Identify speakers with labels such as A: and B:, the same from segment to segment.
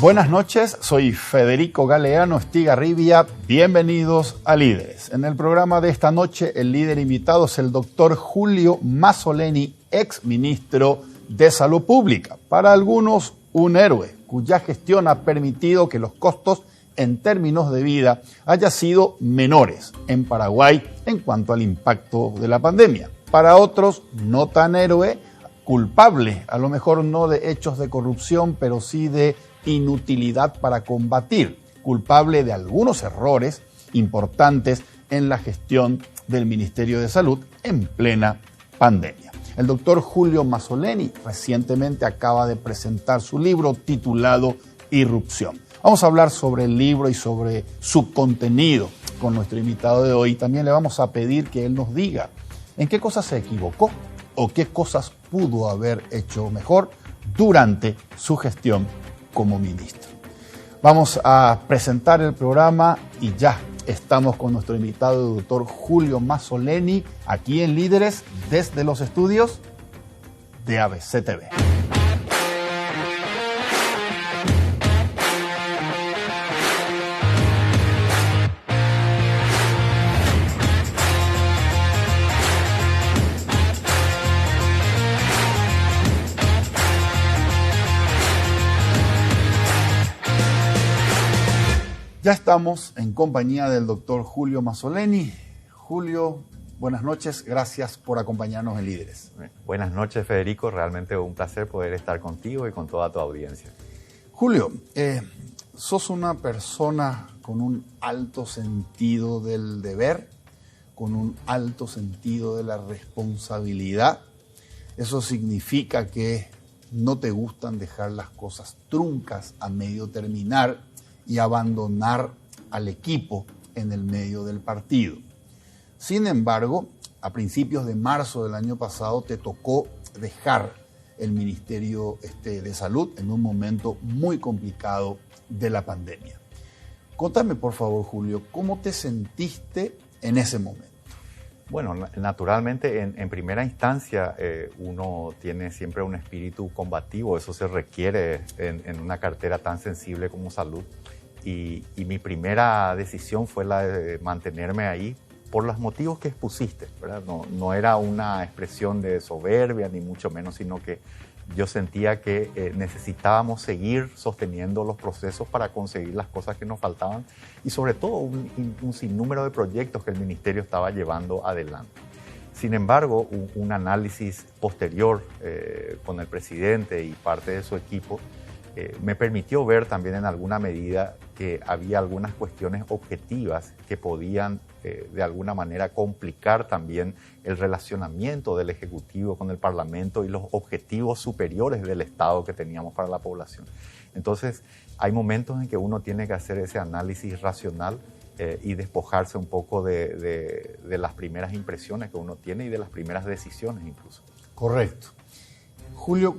A: Buenas noches, soy Federico Galeano Estigarribia. Bienvenidos a Líderes. En el programa de esta noche, el líder invitado es el doctor Julio Mazzoleni, ex ministro de Salud Pública. Para algunos, un héroe cuya gestión ha permitido que los costos en términos de vida hayan sido menores en Paraguay en cuanto al impacto de la pandemia. Para otros, no tan héroe, culpable, a lo mejor no de hechos de corrupción, pero sí de inutilidad para combatir, culpable de algunos errores importantes en la gestión del Ministerio de Salud en plena pandemia. El doctor Julio Mazzoleni recientemente acaba de presentar su libro titulado Irrupción. Vamos a hablar sobre el libro y sobre su contenido con nuestro invitado de hoy. También le vamos a pedir que él nos diga en qué cosas se equivocó o qué cosas pudo haber hecho mejor durante su gestión como ministro. Vamos a presentar el programa y ya estamos con nuestro invitado, el doctor Julio Mazzoleni, aquí en Líderes desde los estudios de ABC TV. Ya estamos en compañía del doctor Julio Mazzoleni. Julio, buenas noches, gracias por acompañarnos en Líderes.
B: Buenas noches, Federico, realmente un placer poder estar contigo y con toda tu audiencia.
A: Julio, sos una persona con un alto sentido del deber, con un alto sentido de la responsabilidad. Eso significa que no te gustan dejar las cosas truncas a medio terminar y abandonar al equipo en el medio del partido. Sin embargo, a principios de marzo del año pasado te tocó dejar el Ministerio de Salud en un momento muy complicado de la pandemia. Contame, por favor, Julio, ¿cómo te sentiste en ese momento?
B: Bueno, naturalmente, en primera instancia, uno tiene siempre un espíritu combativo. Eso se requiere en una cartera tan sensible como salud. Y mi primera decisión fue la de mantenerme ahí por los motivos que expusiste, ¿verdad? No era una expresión de soberbia, ni mucho menos, sino que yo sentía que necesitábamos seguir sosteniendo los procesos para conseguir las cosas que nos faltaban y sobre todo un sinnúmero de proyectos que el Ministerio estaba llevando adelante. Sin embargo, un análisis posterior con el presidente y parte de su equipo me permitió ver también en alguna medida que había algunas cuestiones objetivas que podían de alguna manera complicar también el relacionamiento del Ejecutivo con el Parlamento y los objetivos superiores del Estado que teníamos para la población. Entonces, hay momentos en que uno tiene que hacer ese análisis racional y despojarse un poco de las primeras impresiones que uno tiene y de las primeras decisiones incluso.
A: Correcto. Julio,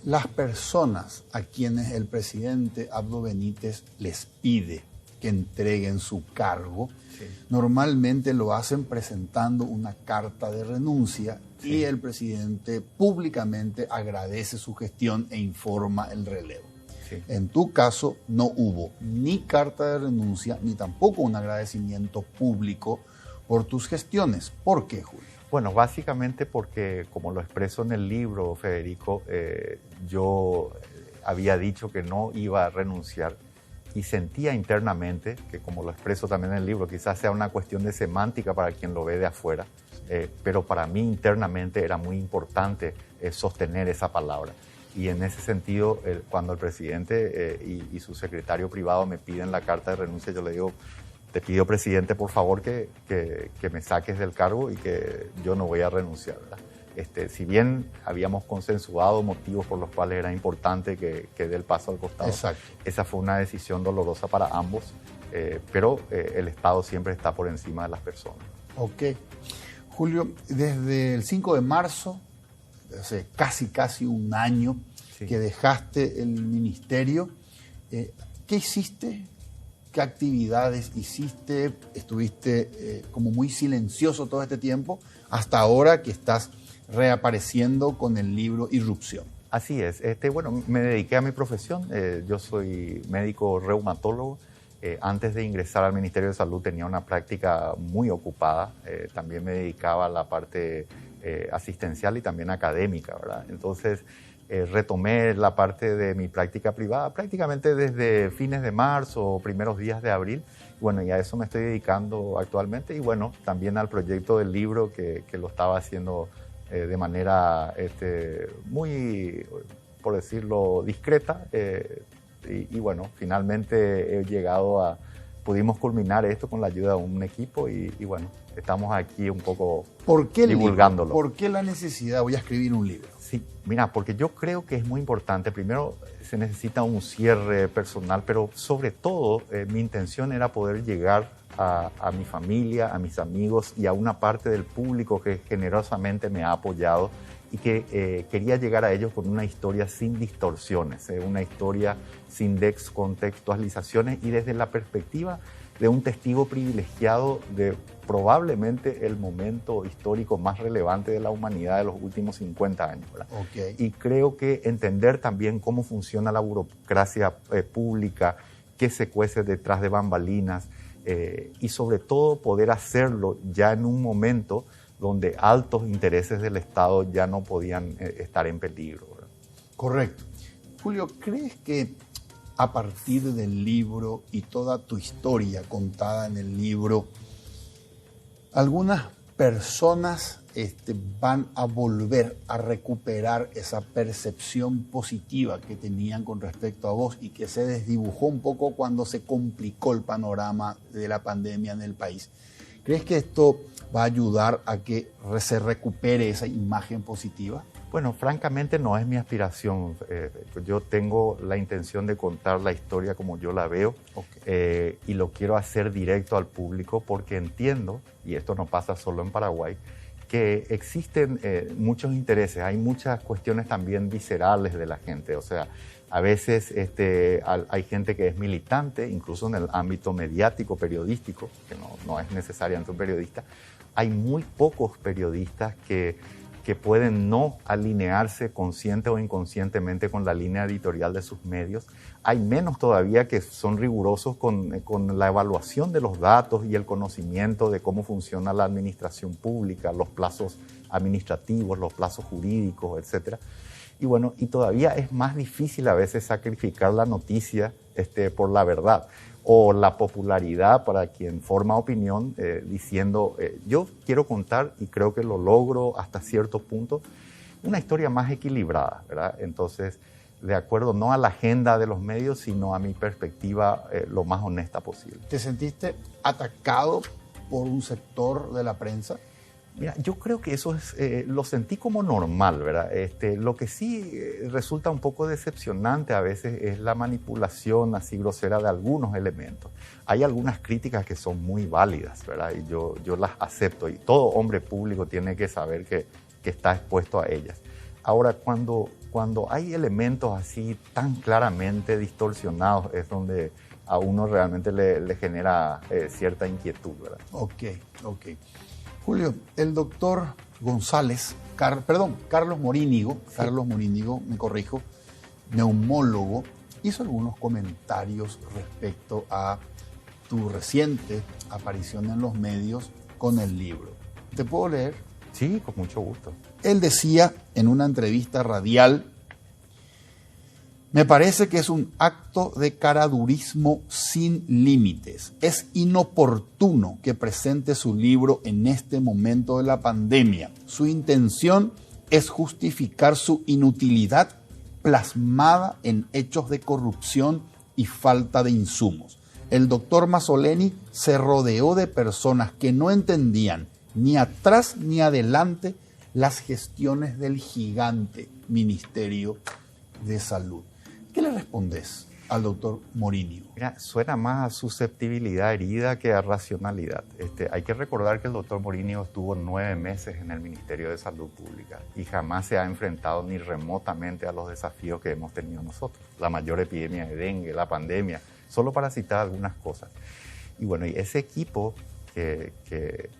A: las personas a quienes el presidente Abdo Benítez les pide que entreguen su cargo, sí, normalmente lo hacen presentando una carta de renuncia, sí, y el presidente públicamente agradece su gestión e informa el relevo. Sí. En tu caso no hubo ni carta de renuncia ni tampoco un agradecimiento público por tus gestiones. ¿Por qué, Julio?
B: Bueno, básicamente porque, como lo expreso en el libro, Federico, yo había dicho que no iba a renunciar y sentía internamente, que como lo expreso también en el libro, quizás sea una cuestión de semántica para quien lo ve de afuera, pero para mí internamente era muy importante sostener esa palabra. Y en ese sentido, cuando el presidente y su secretario privado me piden la carta de renuncia, yo le digo: te pido, presidente, por favor, que me saques del cargo y que yo no voy a renunciar, ¿verdad? Si bien habíamos consensuado motivos por los cuales era importante que dé el paso al costado, exacto, esa fue una decisión dolorosa para ambos, pero el Estado siempre está por encima de las personas.
A: Ok. Julio, desde el 5 de marzo, hace casi un año, sí, que dejaste el ministerio, ¿qué hiciste? ¿Qué actividades hiciste? Estuviste como muy silencioso todo este tiempo, hasta ahora que estás reapareciendo con el libro Irrupción.
B: Así es. Bueno, me dediqué a mi profesión. Yo soy médico reumatólogo. Antes de ingresar al Ministerio de Salud tenía una práctica muy ocupada. También me dedicaba a la parte asistencial y también académica, ¿verdad? Entonces retomé la parte de mi práctica privada prácticamente desde fines de marzo o primeros días de abril. Bueno, y a eso me estoy dedicando actualmente. Y bueno, también al proyecto del libro que lo estaba haciendo de manera muy, por decirlo, discreta. Y bueno, finalmente pudimos culminar esto con la ayuda de un equipo y bueno, estamos aquí un poco divulgándolo.
A: ¿Por qué la necesidad? Voy a escribir un libro.
B: Sí, mira, porque yo creo que es muy importante. Primero, se necesita un cierre personal, pero sobre todo mi intención era poder llegar a mi familia, a mis amigos y a una parte del público que generosamente me ha apoyado y que quería llegar a ellos con una historia sin distorsiones, una historia sin descontextualizaciones y desde la perspectiva de un testigo privilegiado de probablemente el momento histórico más relevante de la humanidad de los últimos 50 años.
A: Okay.
B: Y creo que entender también cómo funciona la burocracia pública, qué se cuece detrás de bambalinas y sobre todo poder hacerlo ya en un momento donde altos intereses del Estado ya no podían estar en peligro, ¿verdad?
A: Correcto. Julio, ¿crees que a partir del libro y toda tu historia contada en el libro, algunas personas van a volver a recuperar esa percepción positiva que tenían con respecto a vos y que se desdibujó un poco cuando se complicó el panorama de la pandemia en el país? ¿Crees que esto va a ayudar a que se recupere esa imagen positiva?
B: Bueno, francamente no es mi aspiración. Yo tengo la intención de contar la historia como yo la veo.
A: Okay.
B: Y lo quiero hacer directo al público porque entiendo, y esto no pasa solo en Paraguay, que existen muchos intereses, hay muchas cuestiones también viscerales de la gente. O sea, a veces hay gente que es militante, incluso en el ámbito mediático, periodístico, que no es necesariamente un periodista. Hay muy pocos periodistas que pueden no alinearse consciente o inconscientemente con la línea editorial de sus medios. Hay menos todavía que son rigurosos con la evaluación de los datos y el conocimiento de cómo funciona la administración pública, los plazos administrativos, los plazos jurídicos, etc. Y bueno, y todavía es más difícil a veces sacrificar la noticia por la verdad o la popularidad para quien forma opinión diciendo yo quiero contar, y creo que lo logro hasta cierto punto, una historia más equilibrada, ¿verdad? Entonces, de acuerdo no a la agenda de los medios, sino a mi perspectiva lo más honesta posible.
A: ¿Te sentiste atacado por un sector de la prensa?
B: Mira, yo creo que eso lo sentí como normal, ¿verdad? Lo que sí resulta un poco decepcionante a veces es la manipulación así grosera de algunos elementos. Hay algunas críticas que son muy válidas, ¿verdad? Y yo las acepto, y todo hombre público tiene que saber que está expuesto a ellas. Ahora, cuando hay elementos así tan claramente distorsionados es donde a uno realmente le genera cierta inquietud, ¿verdad?
A: Ok. Julio, el doctor Carlos Morínigo, sí. Carlos Morínigo, me corrijo, neumólogo, hizo algunos comentarios respecto a tu reciente aparición en los medios con el libro. ¿Te puedo leer?
B: Sí, con mucho gusto.
A: Él decía en una entrevista radial: me parece que es un acto de caradurismo sin límites. Es inoportuno que presente su libro en este momento de la pandemia. Su intención es justificar su inutilidad plasmada en hechos de corrupción y falta de insumos. El doctor Masoleni se rodeó de personas que no entendían ni atrás ni adelante las gestiones del gigante Ministerio de Salud. ¿Qué le respondes al doctor Morínigo?
B: Mira, suena más a susceptibilidad herida que a racionalidad. Hay que recordar que el doctor Morínigo estuvo 9 meses en el Ministerio de Salud Pública y jamás se ha enfrentado ni remotamente a los desafíos que hemos tenido nosotros. La mayor epidemia de dengue, la pandemia, solo para citar algunas cosas. Y bueno, y ese equipo que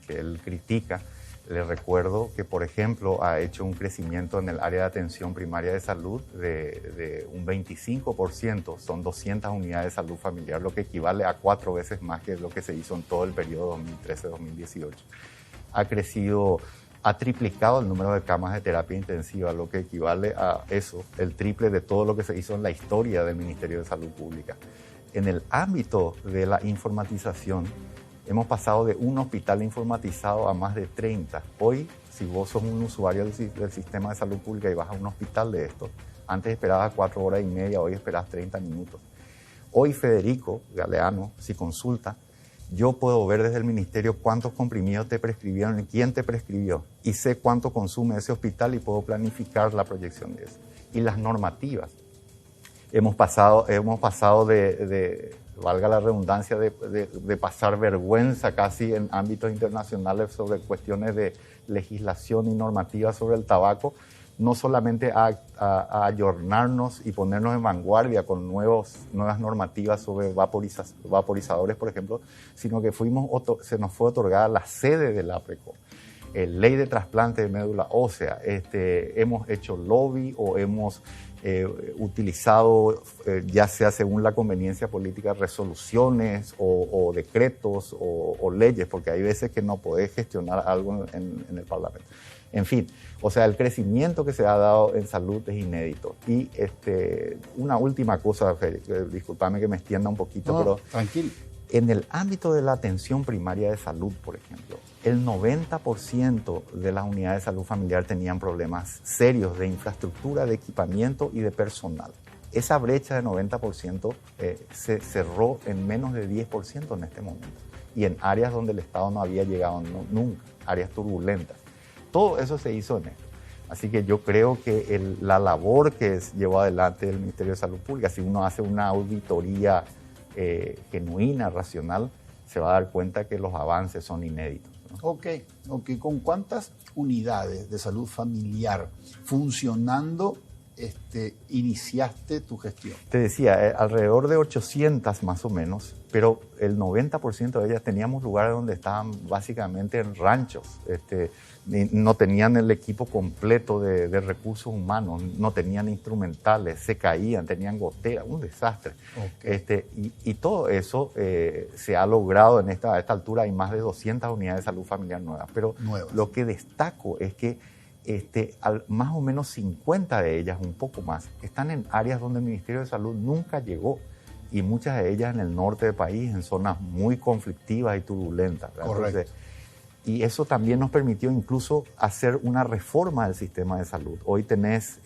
B: él critica, Le recuerdo que, por ejemplo, ha hecho un crecimiento en el área de atención primaria de salud de un 25%, son 200 unidades de salud familiar, lo que equivale a 4 veces más que lo que se hizo en todo el periodo 2013-2018. Ha crecido, ha triplicado el número de camas de terapia intensiva, lo que equivale a eso, el triple de todo lo que se hizo en la historia del Ministerio de Salud Pública. En el ámbito de la informatización, hemos pasado de un hospital informatizado a más de 30. Hoy, si vos sos un usuario del sistema de salud pública y vas a un hospital de esto, antes esperabas 4 horas y media, hoy esperas 30 minutos. Hoy Federico Galeano, si consulta, yo puedo ver desde el ministerio cuántos comprimidos te prescribieron y quién te prescribió. Y sé cuánto consume ese hospital y puedo planificar la proyección de eso. Y las normativas. Hemos pasado de valga la redundancia, de pasar vergüenza casi en ámbitos internacionales sobre cuestiones de legislación y normativa sobre el tabaco, no solamente a ayornarnos y ponernos en vanguardia con nuevas normativas sobre vaporizadores, por ejemplo, sino que se nos fue otorgada la sede del APRECO, ley de trasplante de médula ósea. Hemos hecho lobby o hemos utilizado, ya sea según la conveniencia política, resoluciones o decretos o leyes, porque hay veces que no podés gestionar algo en el Parlamento. En fin, o sea, el crecimiento que se ha dado en salud es inédito. Y una última cosa, discúlpame que me extienda un poquito,
A: no,
B: pero
A: tranquilo.
B: En el ámbito de la atención primaria de salud, por ejemplo, el 90% de las unidades de salud familiar tenían problemas serios de infraestructura, de equipamiento y de personal. Esa brecha de 90% se cerró en menos de 10% en este momento. Y en áreas donde el Estado no había llegado nunca, áreas turbulentas. Todo eso se hizo en esto. Así que yo creo que la labor que llevó adelante el Ministerio de Salud Pública, si uno hace una auditoría genuina, racional, se va a dar cuenta que los avances son inéditos, ¿no?
A: Ok. ¿Con cuántas unidades de salud familiar funcionando iniciaste tu gestión?
B: Te decía, alrededor de 800 más o menos, pero el 90% de ellas teníamos lugares donde estaban básicamente en ranchos, no tenían el equipo completo de recursos humanos, no tenían instrumentales, se caían, tenían goteras, un desastre. Okay. Y todo eso se ha logrado a esta altura. Hay más de 200 unidades de salud familiar nuevas, pero lo que destaco es que más o menos 50 de ellas, un poco más, están en áreas donde el Ministerio de Salud nunca llegó, y muchas de ellas en el norte del país, en zonas muy conflictivas y turbulentas, ¿verdad?
A: Correcto.
B: Entonces, y eso también nos permitió incluso hacer una reforma del sistema de salud. Hoy tenés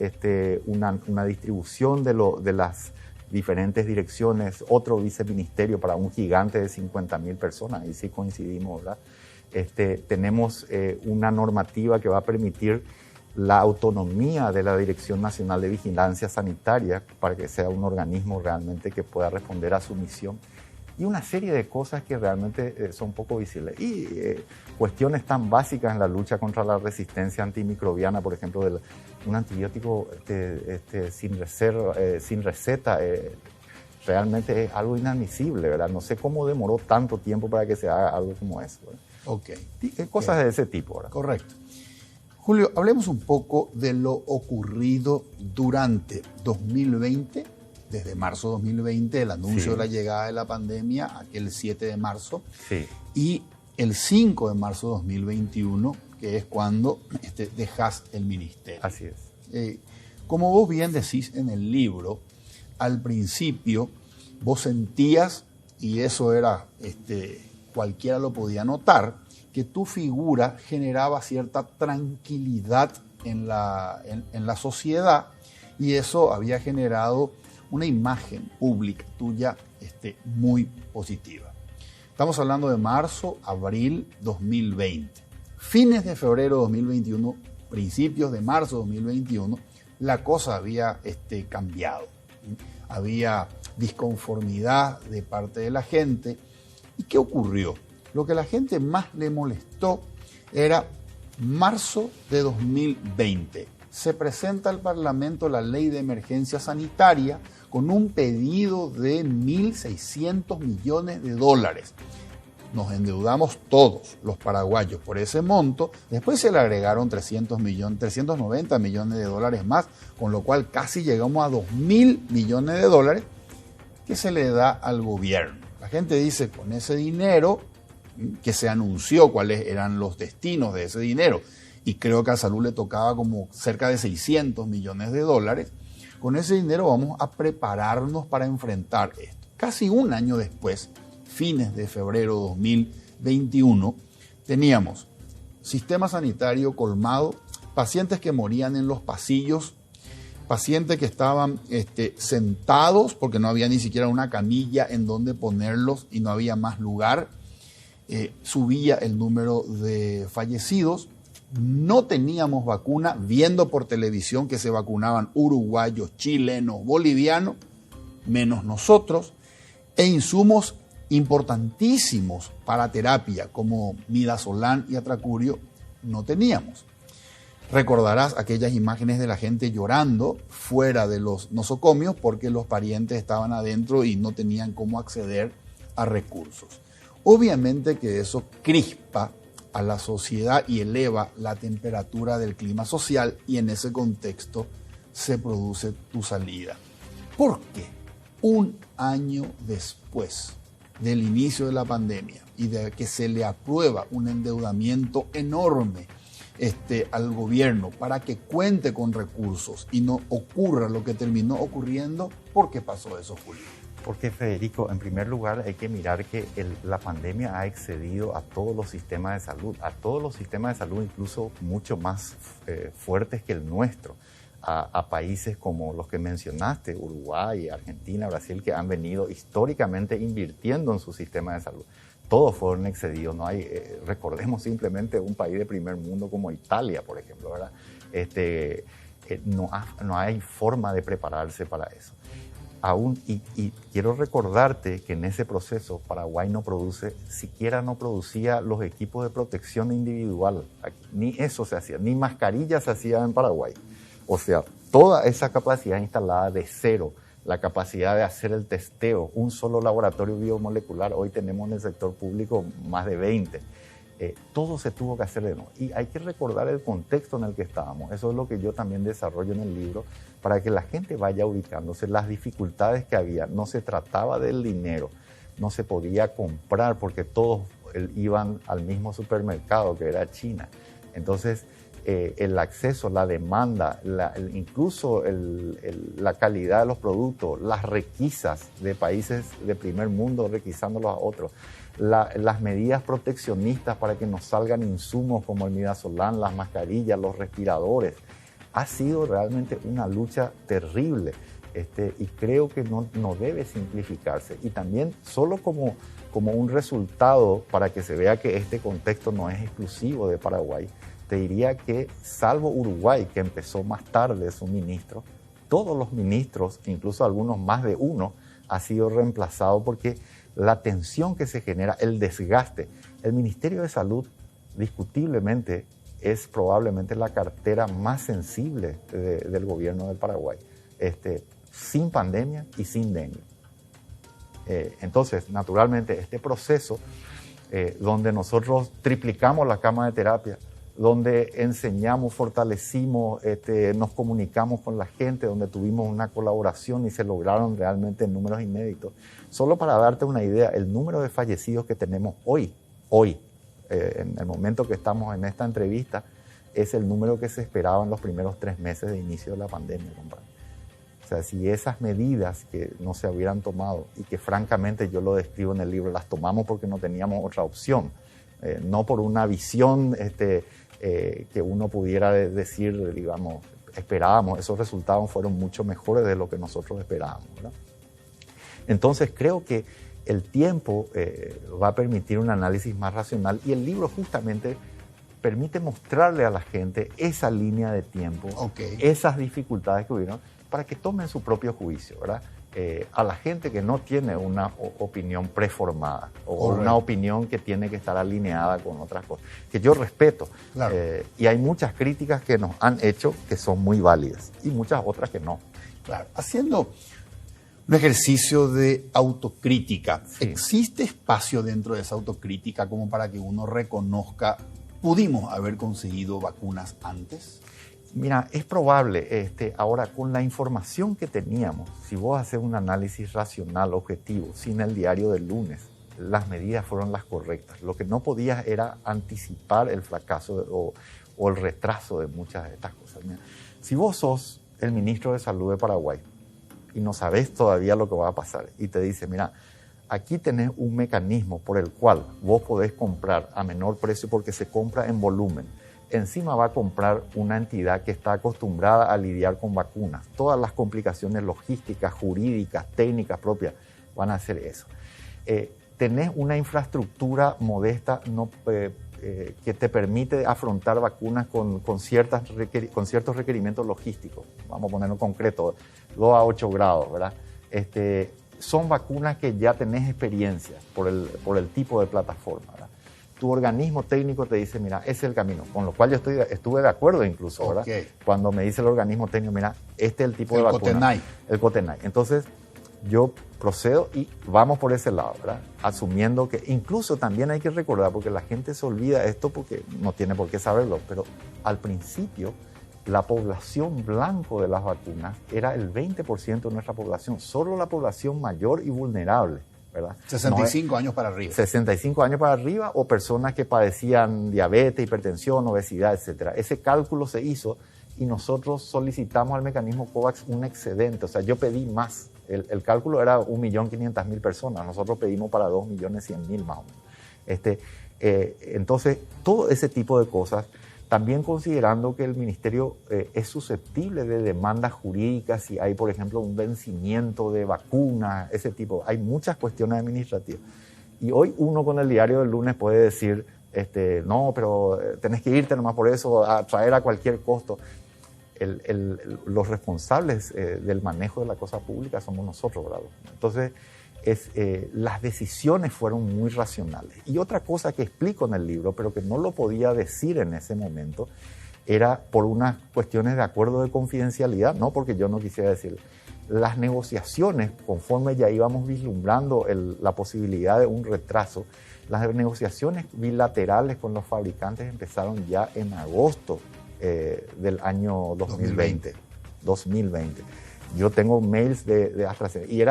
B: una distribución de las diferentes direcciones, otro viceministerio para un gigante de 50.000 personas, y sí coincidimos, ¿verdad? Tenemos una normativa que va a permitir la autonomía de la Dirección Nacional de Vigilancia Sanitaria para que sea un organismo realmente que pueda responder a su misión, y una serie de cosas que realmente son poco visibles. Y cuestiones tan básicas en la lucha contra la resistencia antimicrobiana, por ejemplo, un antibiótico sin receta, realmente es algo inadmisible, ¿verdad? No sé cómo demoró tanto tiempo para que se haga algo como eso, ¿verdad?
A: Ok.
B: Cosas de ese tipo, ¿verdad?
A: Correcto. Julio, hablemos un poco de lo ocurrido durante 2020, desde marzo de 2020, el anuncio de la llegada de la pandemia, aquel 7 de marzo, y el 5 de marzo de 2021, que es cuando dejas el ministerio.
B: Así es.
A: Como vos bien decís en el libro, al principio vos sentías, y eso era, cualquiera lo podía notar, que tu figura generaba cierta tranquilidad en la sociedad, y eso había generado una imagen pública tuya muy positiva. Estamos hablando de marzo, abril 2020. Fines de febrero 2021, principios de marzo 2021, la cosa había cambiado. Había disconformidad de parte de la gente. ¿Y qué ocurrió? Lo que a la gente más le molestó era marzo de 2020. Se presenta al Parlamento la Ley de Emergencia Sanitaria con un pedido de $1.600 millones. nos endeudamos todos los paraguayos por ese monto, después se le agregaron 390 millones de dólares más, con lo cual casi llegamos a 2.000 millones de dólares que se le da al gobierno. La gente dice, con ese dinero que se anunció cuáles eran los destinos de ese dinero, y creo que a Salud le tocaba como cerca de 600 millones de dólares, con ese dinero vamos a prepararnos para enfrentar esto. Casi un año después, fines de febrero 2021, teníamos sistema sanitario colmado, pacientes que morían en los pasillos, pacientes que estaban sentados porque no había ni siquiera una camilla en donde ponerlos y no había más lugar, subía el número de fallecidos, no teníamos vacuna, viendo por televisión que se vacunaban uruguayos, chilenos, bolivianos, menos nosotros, e insumos importantísimos para terapia como midazolam y atracurio no teníamos. Recordarás aquellas imágenes de la gente llorando fuera de los nosocomios porque los parientes estaban adentro y no tenían cómo acceder a recursos. Obviamente que eso crispa a la sociedad y eleva la temperatura del clima social, y en ese contexto se produce tu salida. ¿Por qué? Un año después del inicio de la pandemia y de que se le aprueba un endeudamiento enorme al gobierno para que cuente con recursos y no ocurra lo que terminó ocurriendo, ¿por qué pasó eso, Julio?
B: Porque, Federico, en primer lugar hay que mirar que la pandemia ha excedido a todos los sistemas de salud, incluso mucho más fuertes que el nuestro, a países como los que mencionaste, Uruguay, Argentina, Brasil, que han venido históricamente invirtiendo en su sistema de salud. Todos fueron excedidos, no hay, recordemos simplemente un país de primer mundo como Italia, por ejemplo, ¿verdad? No hay forma de prepararse para eso. Y quiero recordarte que en ese proceso Paraguay no producía los equipos de protección individual. Ni eso se hacía, ni mascarillas se hacían en Paraguay. O sea, toda esa capacidad instalada de cero, la capacidad de hacer el testeo, un solo laboratorio biomolecular, hoy tenemos en el sector público más de 20. Todo se tuvo que hacer de nuevo. Y hay que recordar el contexto en el que estábamos. Eso es lo que yo también desarrollo en el libro, para que la gente vaya ubicándose las dificultades que había. No se trataba del dinero, no se podía comprar porque todos iban al mismo supermercado que era China. Entonces, el acceso, la demanda, incluso la calidad de los productos, las requisas de países de primer mundo requisándolos a otros, las medidas proteccionistas para que nos salgan insumos como el midazolam, las mascarillas, los respiradores. Ha sido realmente una lucha terrible y creo que no debe simplificarse. Y también solo como un resultado para que se vea que este contexto no es exclusivo de Paraguay, te diría que salvo Uruguay, que empezó más tarde su ministro, todos los ministros, incluso algunos más de uno, ha sido reemplazado porque la tensión que se genera, el desgaste. El Ministerio de Salud, discutiblemente, es probablemente la cartera más sensible del gobierno del Paraguay, sin pandemia y sin dengue. Entonces, naturalmente, este proceso donde nosotros triplicamos la cama de terapia, donde enseñamos, fortalecimos, nos comunicamos con la gente, donde tuvimos una colaboración y se lograron realmente números inéditos. Solo para darte una idea, el número de fallecidos que tenemos hoy, en el momento que estamos en esta entrevista, es el número que se esperaba en los primeros 3 meses de inicio de la pandemia, compadre. O sea, si esas medidas que no se hubieran tomado y que francamente yo lo describo en el libro, las tomamos porque no teníamos otra opción, no por una visión que uno pudiera decir, digamos, esperábamos, esos resultados fueron mucho mejores de lo que nosotros esperábamos, ¿verdad? Entonces creo que el tiempo va a permitir un análisis más racional y el libro justamente permite mostrarle a la gente esa línea de tiempo, esas dificultades que hubieron, para que tomen su propio juicio, ¿verdad? A la gente que no tiene una opinión preformada o una opinión que tiene que estar alineada con otras cosas, que yo respeto. Claro. Y hay muchas críticas que nos han hecho que son muy válidas y muchas otras que no.
A: Claro. un ejercicio de autocrítica.
B: Sí.
A: ¿Existe espacio dentro de esa autocrítica como para que uno reconozca, pudimos haber conseguido vacunas antes?
B: Mira, es probable. Ahora, con la información que teníamos, si vos haces un análisis racional, objetivo, sin el diario del lunes, las medidas fueron las correctas. Lo que no podías era anticipar el fracaso o el retraso de muchas de estas cosas. Mira, si vos sos el ministro de Salud de Paraguay y no sabés todavía lo que va a pasar y te dice, mira, aquí tenés un mecanismo por el cual vos podés comprar a menor precio porque se compra en volumen. Encima va a comprar una entidad que está acostumbrada a lidiar con vacunas. Todas las complicaciones logísticas, jurídicas, técnicas propias van a hacer eso. Tenés una infraestructura modesta que te permite afrontar vacunas con ciertos requerimientos logísticos. Vamos a ponerlo concreto, 2 a 8 grados, ¿verdad? Son vacunas que ya tenés experiencia por el tipo de plataforma, ¿verdad? Tu organismo técnico te dice, mira, ese es el camino, con lo cual yo estuve de acuerdo incluso, ¿verdad?
A: Okay.
B: Cuando me dice el organismo técnico, mira, este es el tipo de vacuna.
A: COTENAI.
B: El COTENAI. Entonces, yo procedo y vamos por ese lado, ¿verdad? Asumiendo que incluso también hay que recordar, porque la gente se olvida esto porque no tiene por qué saberlo, pero al principio la población blanco de las vacunas era el 20% de nuestra población, solo la población mayor y vulnerable, ¿verdad?
A: 65 años para arriba.
B: 65 años para arriba o personas que padecían diabetes, hipertensión, obesidad, etc. Ese cálculo se hizo y nosotros solicitamos al mecanismo COVAX un excedente. O sea, yo pedí más. El cálculo era 1.500.000 personas. Nosotros pedimos para 2.100.000 más o menos. Entonces, todo ese tipo de cosas, también considerando que el ministerio es susceptible de demandas jurídicas si hay, por ejemplo, un vencimiento de vacunas, ese tipo. Hay muchas cuestiones administrativas. Y hoy uno con el diario del lunes puede decir, no, pero tenés que irte nomás por eso, a traer a cualquier costo. Los responsables del manejo de la cosa pública somos nosotros, ¿verdad? Entonces, las decisiones fueron muy racionales. Y otra cosa que explico en el libro, pero que no lo podía decir en ese momento, era por unas cuestiones de acuerdo de confidencialidad, no porque yo no quisiera decirlo. Las negociaciones, conforme ya íbamos vislumbrando la posibilidad de un retraso, las negociaciones bilaterales con los fabricantes empezaron ya en agosto del año 2020. Yo tengo mails de AstraZeneca y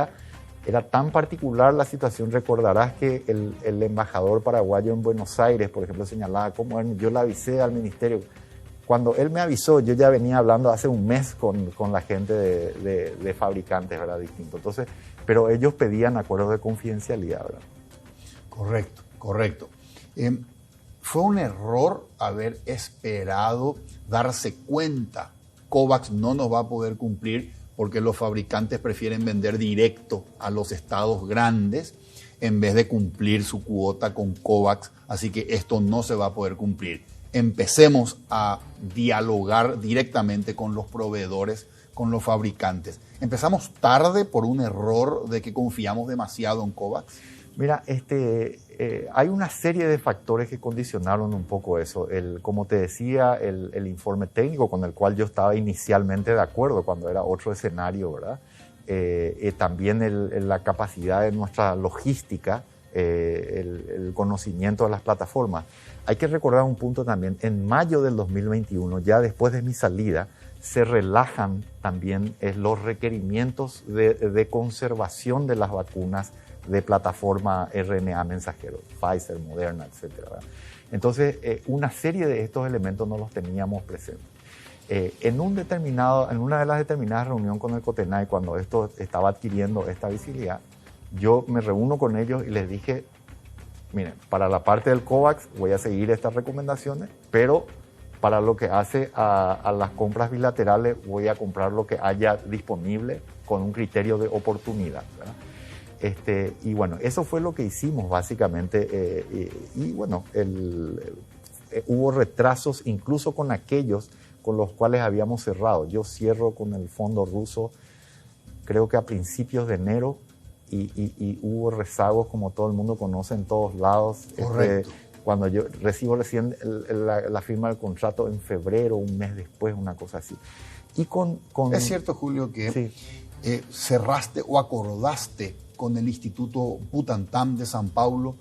B: era tan particular la situación. Recordarás que el embajador paraguayo en Buenos Aires, por ejemplo, señalaba cómo yo le avisé al ministerio. Cuando él me avisó, yo ya venía hablando hace un mes con la gente de fabricantes, ¿verdad? Distinto. Entonces, pero ellos pedían acuerdos de confidencialidad, ¿verdad?
A: Correcto. Fue un error haber esperado darse cuenta. COVAX no nos va a poder cumplir porque los fabricantes prefieren vender directo a los estados grandes en vez de cumplir su cuota con COVAX, así que esto no se va a poder cumplir. Empecemos a dialogar directamente con los proveedores, con los fabricantes. ¿Empezamos tarde por un error de que confiamos demasiado en COVAX?
B: Mira, hay una serie de factores que condicionaron un poco eso. Como te decía, el informe técnico con el cual yo estaba inicialmente de acuerdo cuando era otro escenario, ¿verdad? También la capacidad de nuestra logística, el conocimiento de las plataformas. Hay que recordar un punto también. En mayo del 2021, ya después de mi salida, se relajan también los requerimientos de conservación de las vacunas de plataforma RNA mensajero, Pfizer, Moderna, etc. Entonces, una serie de estos elementos no los teníamos presentes. En una de las determinadas reuniones con el COTENAI, cuando esto estaba adquiriendo esta visibilidad, yo me reúno con ellos y les dije, miren, para la parte del COVAX voy a seguir estas recomendaciones, pero para lo que hace a las compras bilaterales voy a comprar lo que haya disponible con un criterio de oportunidad, ¿verdad? Y bueno, eso fue lo que hicimos básicamente. Y bueno, hubo retrasos incluso con aquellos con los cuales habíamos cerrado. Yo cierro con el fondo ruso, creo que a principios de enero, y hubo rezagos, como todo el mundo conoce, en todos lados.
A: Correcto.
B: Cuando yo recibo recién la firma del contrato en febrero, un mes después, una cosa así.
A: Es cierto, Julio, que
B: sí,
A: cerraste o acordaste con el Instituto Butantan de San Paulo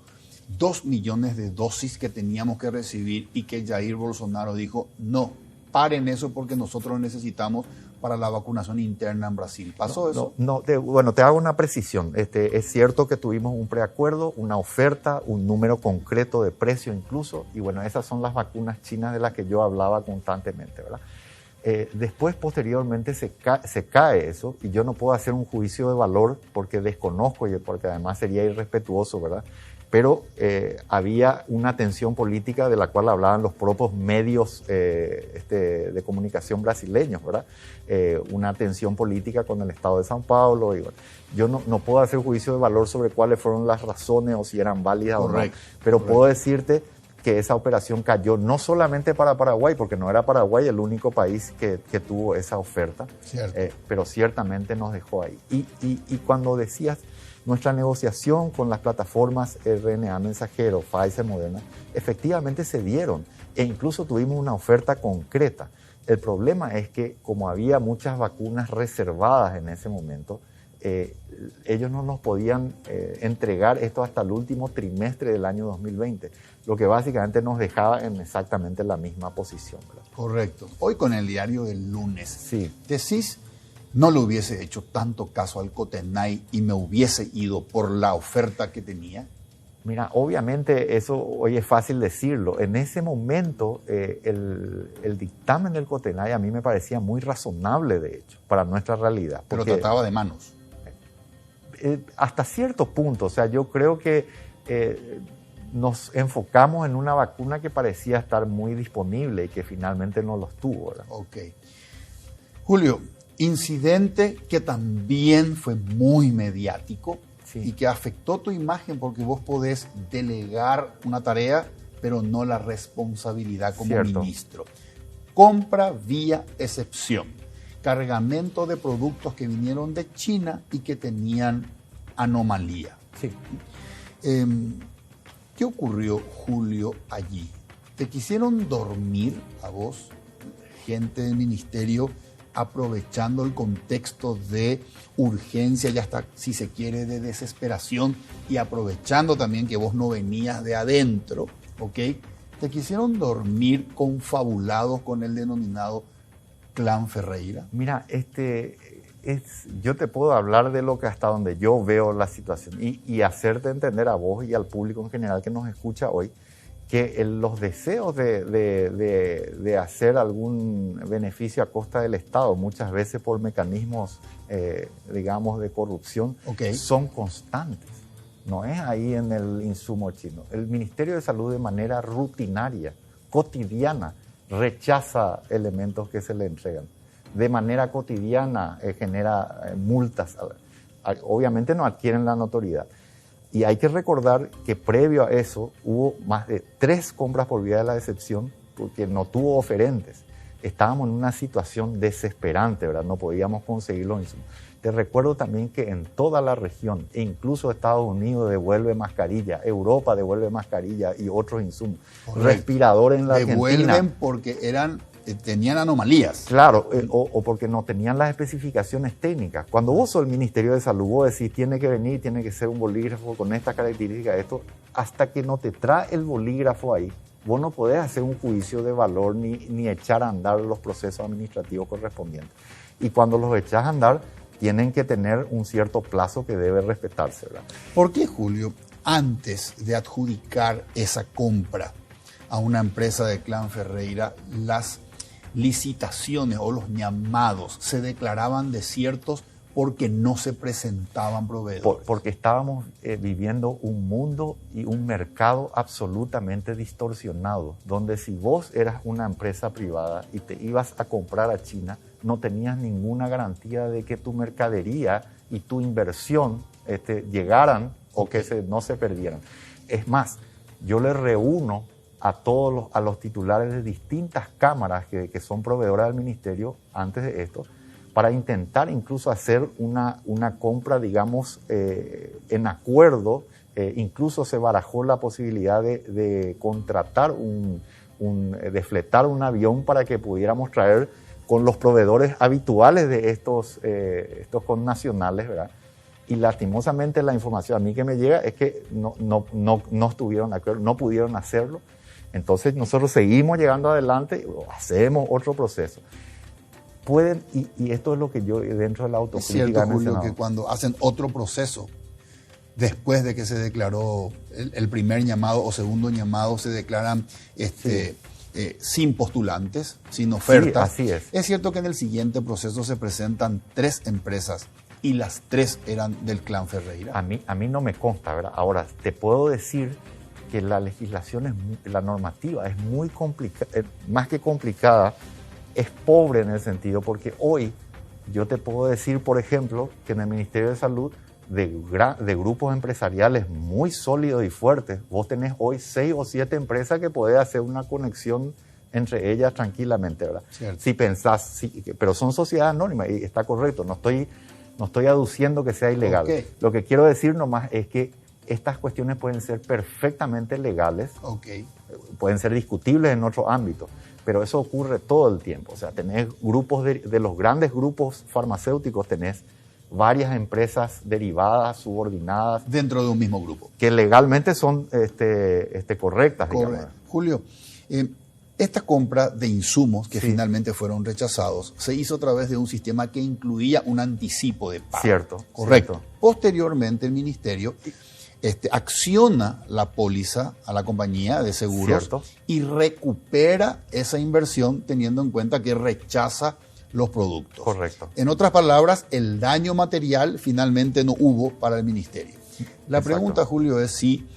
A: 2 millones de dosis que teníamos que recibir y que Jair Bolsonaro dijo, no, paren eso porque nosotros lo necesitamos para la vacunación interna en Brasil. ¿Pasó eso?
B: Bueno, te hago una precisión. Es cierto que tuvimos un preacuerdo, una oferta, un número concreto de precio incluso, y bueno, esas son las vacunas chinas de las que yo hablaba constantemente, ¿verdad? Después, posteriormente, se cae eso, y yo no puedo hacer un juicio de valor porque desconozco y porque además sería irrespetuoso, ¿verdad? Pero había una tensión política de la cual hablaban los propios medios de comunicación brasileños, ¿verdad? Una tensión política con el Estado de São Paulo. Y, bueno, yo no puedo hacer juicio de valor sobre cuáles fueron las razones o si eran válidas.
A: Correcto,
B: o no, pero
A: correcto.
B: puedo decirte que esa operación cayó no solamente para Paraguay, porque no era Paraguay el único país que tuvo esa oferta, pero ciertamente nos dejó ahí. Y cuando decías nuestra negociación con las plataformas RNA Mensajero, Pfizer, Moderna, efectivamente se dieron e incluso tuvimos una oferta concreta. El problema es que como había muchas vacunas reservadas en ese momento, ellos no nos podían entregar esto hasta el último trimestre del año 2020, lo que básicamente nos dejaba en exactamente la misma posición, ¿verdad?
A: Correcto. Hoy con el diario del lunes,
B: Sí.
A: decís, no le hubiese hecho tanto caso al Cotenay y me hubiese ido por la oferta que tenía.
B: Mira, obviamente eso hoy es fácil decirlo. En ese momento el dictamen del Cotenay a mí me parecía muy razonable, de hecho, para nuestra realidad.
A: Pero
B: Porque,
A: trataba de manos.
B: hasta cierto punto, o sea, yo creo que nos enfocamos en una vacuna que parecía estar muy disponible y que finalmente no los tuvo, ¿verdad?
A: Ok. Julio, incidente que también fue muy mediático,
B: Sí.
A: y que afectó tu imagen porque vos podés delegar una tarea, pero no la responsabilidad como
B: Cierto.
A: ministro. Compra vía excepción. Cargamento de productos que vinieron de China y que tenían anomalía.
B: Sí.
A: ¿Qué ocurrió, Julio, allí? ¿Te quisieron dormir a vos, gente del ministerio, aprovechando el contexto de urgencia y hasta, si se quiere, de desesperación, y aprovechando también que vos no venías de adentro, ¿ok? ¿Te quisieron dormir confabulados con el denominado Clan Ferreira?
B: Mira, yo te puedo hablar de lo que hasta donde yo veo la situación y hacerte entender a vos y al público en general que nos escucha hoy que los deseos de hacer algún beneficio a costa del Estado, muchas veces por mecanismos, digamos, de corrupción, son constantes. No es ahí en el insumo chino. El Ministerio de Salud de manera rutinaria, cotidiana, rechaza elementos que se le entregan. De manera cotidiana genera multas. Obviamente no adquieren la notoriedad. Y hay que recordar que previo a eso hubo más de 3 compras por vía de la excepción porque no tuvo oferentes. Estábamos en una situación desesperante, ¿verdad? No podíamos conseguir los insumos. Te recuerdo también que en toda la región, e incluso Estados Unidos devuelve mascarilla, Europa devuelve mascarilla y otros insumos.
A: Correcto.
B: Respiradores en la
A: Devuelven
B: Argentina.
A: porque tenían anomalías.
B: Claro, o porque no tenían las especificaciones técnicas. Cuando vos sos el Ministerio de Salud, vos decís, tiene que venir, tiene que ser un bolígrafo con estas características, esto, hasta que no te trae el bolígrafo ahí, vos no podés hacer un juicio de valor ni echar a andar los procesos administrativos correspondientes. Y cuando los echás a andar, tienen que tener un cierto plazo que debe respetarse, ¿verdad?
A: ¿Por qué, Julio, antes de adjudicar esa compra a una empresa de Clan Ferreira, las licitaciones o los llamados se declaraban desiertos porque no se presentaban proveedores?
B: Porque estábamos viviendo un mundo y un mercado absolutamente distorsionado, donde si vos eras una empresa privada y te ibas a comprar a China, no tenías ninguna garantía de que tu mercadería y tu inversión llegaran o que no se perdieran. Es más, yo le reúno a los titulares de distintas cámaras que son proveedoras del ministerio antes de esto, para intentar incluso hacer una compra, digamos, en acuerdo. Incluso se barajó la posibilidad de contratar de fletar un avión para que pudiéramos traer con los proveedores habituales de estos connacionales, ¿verdad? Y lastimosamente la información a mí que me llega es que no estuvieron de acuerdo, no pudieron hacerlo. Entonces nosotros seguimos llegando adelante, hacemos otro proceso. Pueden, y esto es lo que yo dentro de la autocrítica
A: he mencionado. Es cierto, Julio, que cuando hacen otro proceso, después de que se declaró el primer llamado o segundo llamado, se declaran sin postulantes, sin ofertas.
B: Sí, así es.
A: Es cierto que en el siguiente proceso se presentan 3 empresas y las 3 eran del clan Ferreira.
B: A mí no me consta, ¿verdad? Ahora, te puedo decir que la legislación, la normativa es muy complicada, más que complicada, es pobre en el sentido, porque hoy yo te puedo decir, por ejemplo, que en el Ministerio de Salud, de grupos empresariales muy sólidos y fuertes, vos tenés hoy 6 o 7 empresas que podés hacer una conexión entre ellas tranquilamente, ¿verdad?
A: Cierto.
B: Si pensás, pero son sociedades anónimas y está correcto, no estoy aduciendo que sea ilegal.
A: Okay.
B: Lo que quiero decir nomás es que estas cuestiones pueden ser perfectamente legales, pueden ser discutibles en otro ámbito, pero eso ocurre todo el tiempo. O sea, tenés grupos de los grandes grupos farmacéuticos, tenés varias empresas derivadas, subordinadas.
A: Dentro de un mismo grupo.
B: Que legalmente son correctas, digamos.
A: Julio, esta compra de insumos que finalmente fueron rechazados se hizo a través de un sistema que incluía un anticipo de pago.
B: Cierto.
A: Correcto.
B: Cierto.
A: Posteriormente el ministerio acciona la póliza a la compañía de seguros.
B: Cierto.
A: Y recupera esa inversión teniendo en cuenta que rechaza los productos.
B: Correcto.
A: En otras palabras, el daño material finalmente no hubo para el ministerio. La pregunta, Julio, es si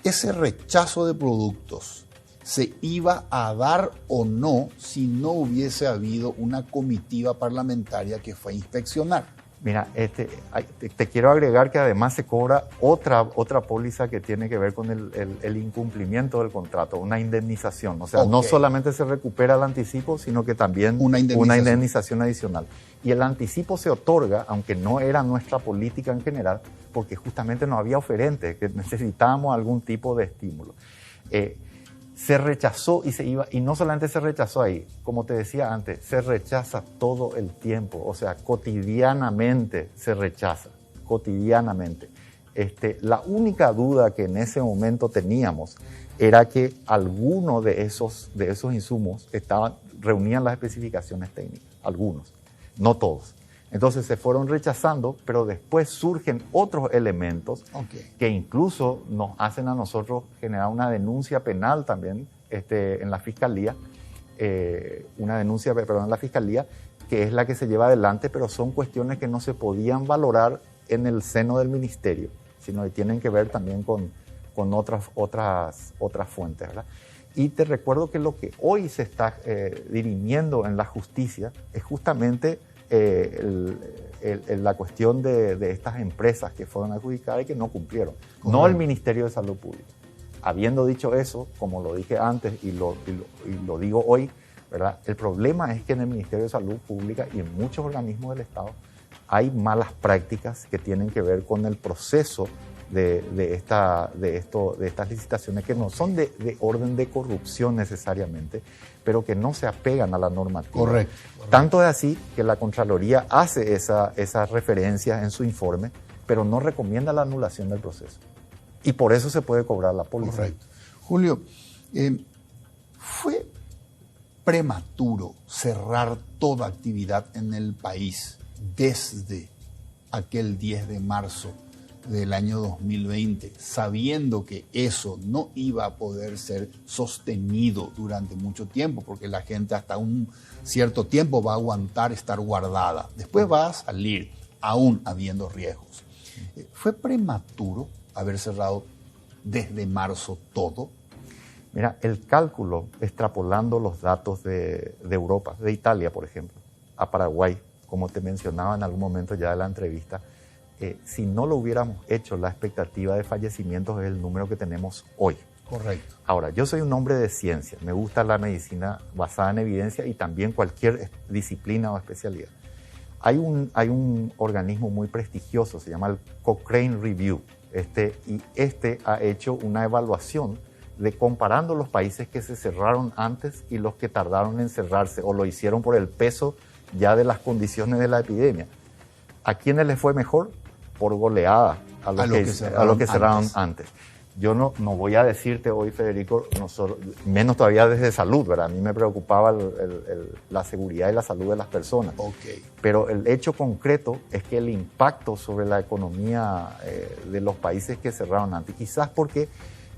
A: ese rechazo de productos se iba a dar o no si no hubiese habido una comitiva parlamentaria que fue a inspeccionar.
B: Mira, te quiero agregar que además se cobra otra póliza que tiene que ver con el incumplimiento del contrato, una indemnización. O sea, no solamente se recupera el anticipo, sino que también una indemnización adicional. Y el anticipo se otorga, aunque no era nuestra política en general, porque justamente no había oferentes, que necesitábamos algún tipo de estímulo. Se rechazó y no solamente se rechazó ahí, como te decía antes, se rechaza todo el tiempo, o sea, cotidianamente se rechaza, cotidianamente. La única duda que en ese momento teníamos era que algunos de esos insumos reunían las especificaciones técnicas, algunos, no todos. Entonces se fueron rechazando, pero después surgen otros elementos que incluso nos hacen a nosotros generar una denuncia penal también en la Fiscalía, en la Fiscalía, que es la que se lleva adelante, pero son cuestiones que no se podían valorar en el seno del Ministerio, sino que tienen que ver también con otras fuentes, ¿verdad? Y te recuerdo que lo que hoy se está dirimiendo en la justicia es justamente la cuestión de estas empresas que fueron adjudicadas y que no cumplieron, no el Ministerio de Salud Pública. Habiendo dicho eso, como lo dije antes y lo digo hoy, ¿verdad? El problema es que en el Ministerio de Salud Pública y en muchos organismos del Estado hay malas prácticas que tienen que ver con el proceso de estas licitaciones, que no son de orden de corrupción necesariamente, pero que no se apegan a la normativa.
A: Correcto.
B: Tanto es así que la Contraloría hace esas referencias en su informe, pero no recomienda la anulación del proceso. Y por eso se puede cobrar la póliza.
A: Correcto. Julio, ¿fue prematuro cerrar toda actividad en el país desde aquel 10 de marzo del año 2020, sabiendo que eso no iba a poder ser sostenido durante mucho tiempo, porque la gente hasta un cierto tiempo va a aguantar estar guardada, después va a salir aún habiendo riesgos? ¿Fue prematuro haber cerrado desde marzo todo?
B: Mira, el cálculo, extrapolando los datos de Europa, de Italia, por ejemplo, a Paraguay, como te mencionaba en algún momento ya de la entrevista, si no lo hubiéramos hecho, la expectativa de fallecimientos es el número que tenemos hoy.
A: Correcto.
B: Ahora, yo soy un hombre de ciencia, me gusta la medicina basada en evidencia y también cualquier disciplina o especialidad. Hay un organismo muy prestigioso, se llama el Cochrane Review, y ha hecho una evaluación de comparando los países que se cerraron antes y los que tardaron en cerrarse o lo hicieron por el peso ya de las condiciones de la epidemia. ¿A quiénes les fue mejor? Por goleada a los que cerraron antes. Yo no voy a decirte hoy, Federico, menos todavía desde salud, ¿verdad? A mí me preocupaba la seguridad y la salud de las personas.
A: Okay.
B: Pero el hecho concreto es que el impacto sobre la economía de los países que cerraron antes, quizás porque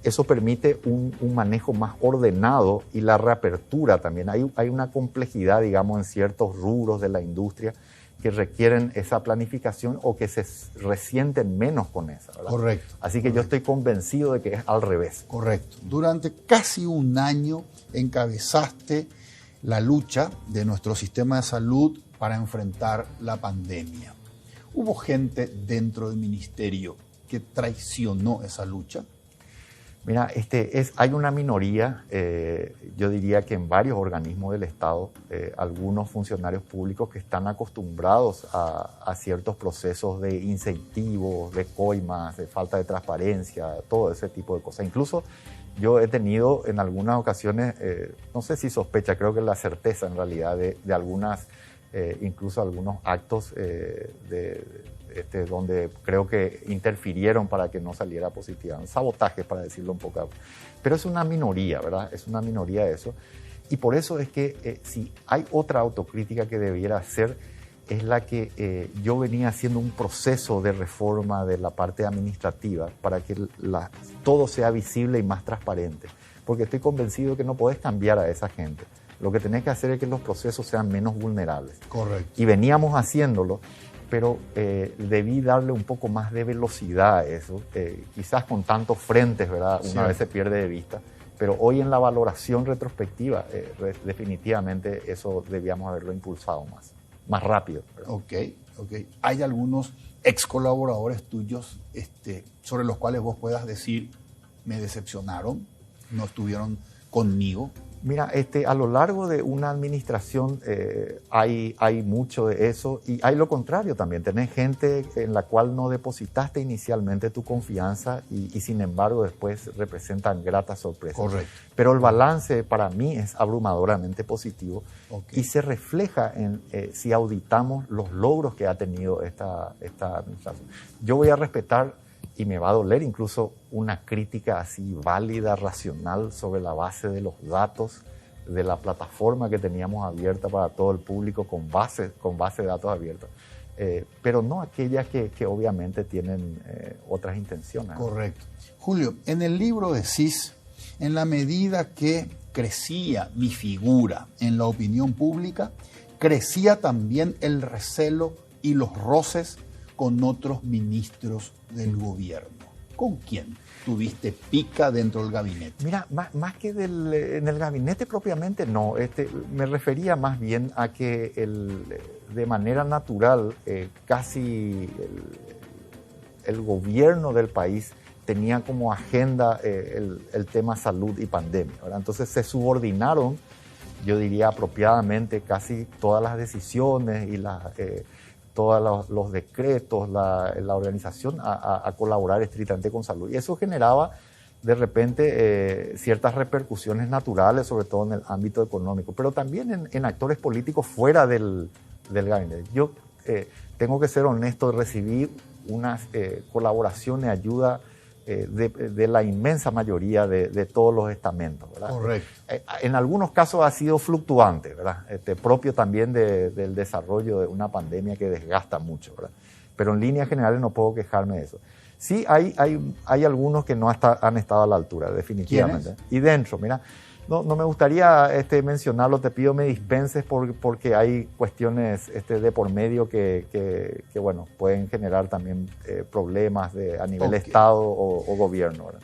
B: eso permite un manejo más ordenado y la reapertura también. Hay una complejidad, digamos, en ciertos rubros de la industria que requieren esa planificación o que se resienten menos con esa, ¿verdad?
A: Correcto.
B: Así que yo estoy convencido de que es al revés.
A: Correcto. Durante casi un año encabezaste la lucha de nuestro sistema de salud para enfrentar la pandemia. ¿Hubo gente dentro del ministerio que traicionó esa lucha?
B: Mira, hay una minoría, yo diría que en varios organismos del Estado, algunos funcionarios públicos que están acostumbrados a ciertos procesos de incentivos, de coimas, de falta de transparencia, todo ese tipo de cosas. Incluso yo he tenido en algunas ocasiones, no sé si sospecha, creo que la certeza en realidad de algunas, incluso algunos actos donde creo que interfirieron para que no saliera positiva. Sabotajes, para decirlo un poco. Pero es una minoría, ¿verdad? Es una minoría eso. Y por eso es que si hay otra autocrítica que debiera hacer, es la que yo venía haciendo un proceso de reforma de la parte administrativa para que todo sea visible y más transparente. Porque estoy convencido que no podés cambiar a esa gente. Lo que tenés que hacer es que los procesos sean menos vulnerables.
A: Correcto.
B: Y veníamos haciéndolo, pero debí darle un poco más de velocidad a eso, quizás con tantos frentes, ¿verdad? Una vez se pierde de vista, pero hoy en la valoración retrospectiva, definitivamente eso debíamos haberlo impulsado más rápido, ¿verdad?
A: Ok. ¿Hay algunos ex colaboradores tuyos sobre los cuales vos puedas decir, me decepcionaron, no estuvieron conmigo?
B: Mira, a lo largo de una administración hay mucho de eso y hay lo contrario también. Tenés gente en la cual no depositaste inicialmente tu confianza y sin embargo después representan gratas sorpresas.
A: Correcto.
B: Pero el balance para mí es abrumadoramente positivo y se refleja en si auditamos los logros que ha tenido esta administración. Yo voy a respetar y me va a doler incluso una crítica así válida, racional, sobre la base de los datos de la plataforma que teníamos abierta para todo el público con base de datos abiertos, pero no aquellas que obviamente tienen otras intenciones.
A: Correcto. Julio, en el libro decís, en la medida que crecía mi figura en la opinión pública, crecía también el recelo y los roces con otros ministros del gobierno. ¿Con quién tuviste pica dentro del gabinete?
B: Mira, más que en el gabinete propiamente no. Me refería más bien a que de manera natural casi el gobierno del país tenía como agenda el tema salud y pandemia, ¿verdad? Entonces se subordinaron, yo diría apropiadamente, casi todas las decisiones y todos los decretos, la organización a colaborar estrictamente con salud. Y eso generaba de repente ciertas repercusiones naturales, sobre todo en el ámbito económico, pero también en actores políticos fuera del gabinete. Yo tengo que ser honesto, recibí una colaboración y ayuda de la inmensa mayoría de todos los estamentos, ¿verdad?
A: Correcto.
B: En algunos casos ha sido fluctuante, ¿verdad? Propio también del desarrollo de una pandemia que desgasta mucho, ¿verdad? Pero en líneas generales no puedo quejarme de eso. Sí hay algunos que no han estado a la altura, definitivamente.
A: ¿Quiénes?
B: Y dentro, mira, no me gustaría mencionarlo, te pido me dispenses porque hay cuestiones de por medio que bueno, pueden generar también problemas a nivel Estado o gobierno, ¿verdad?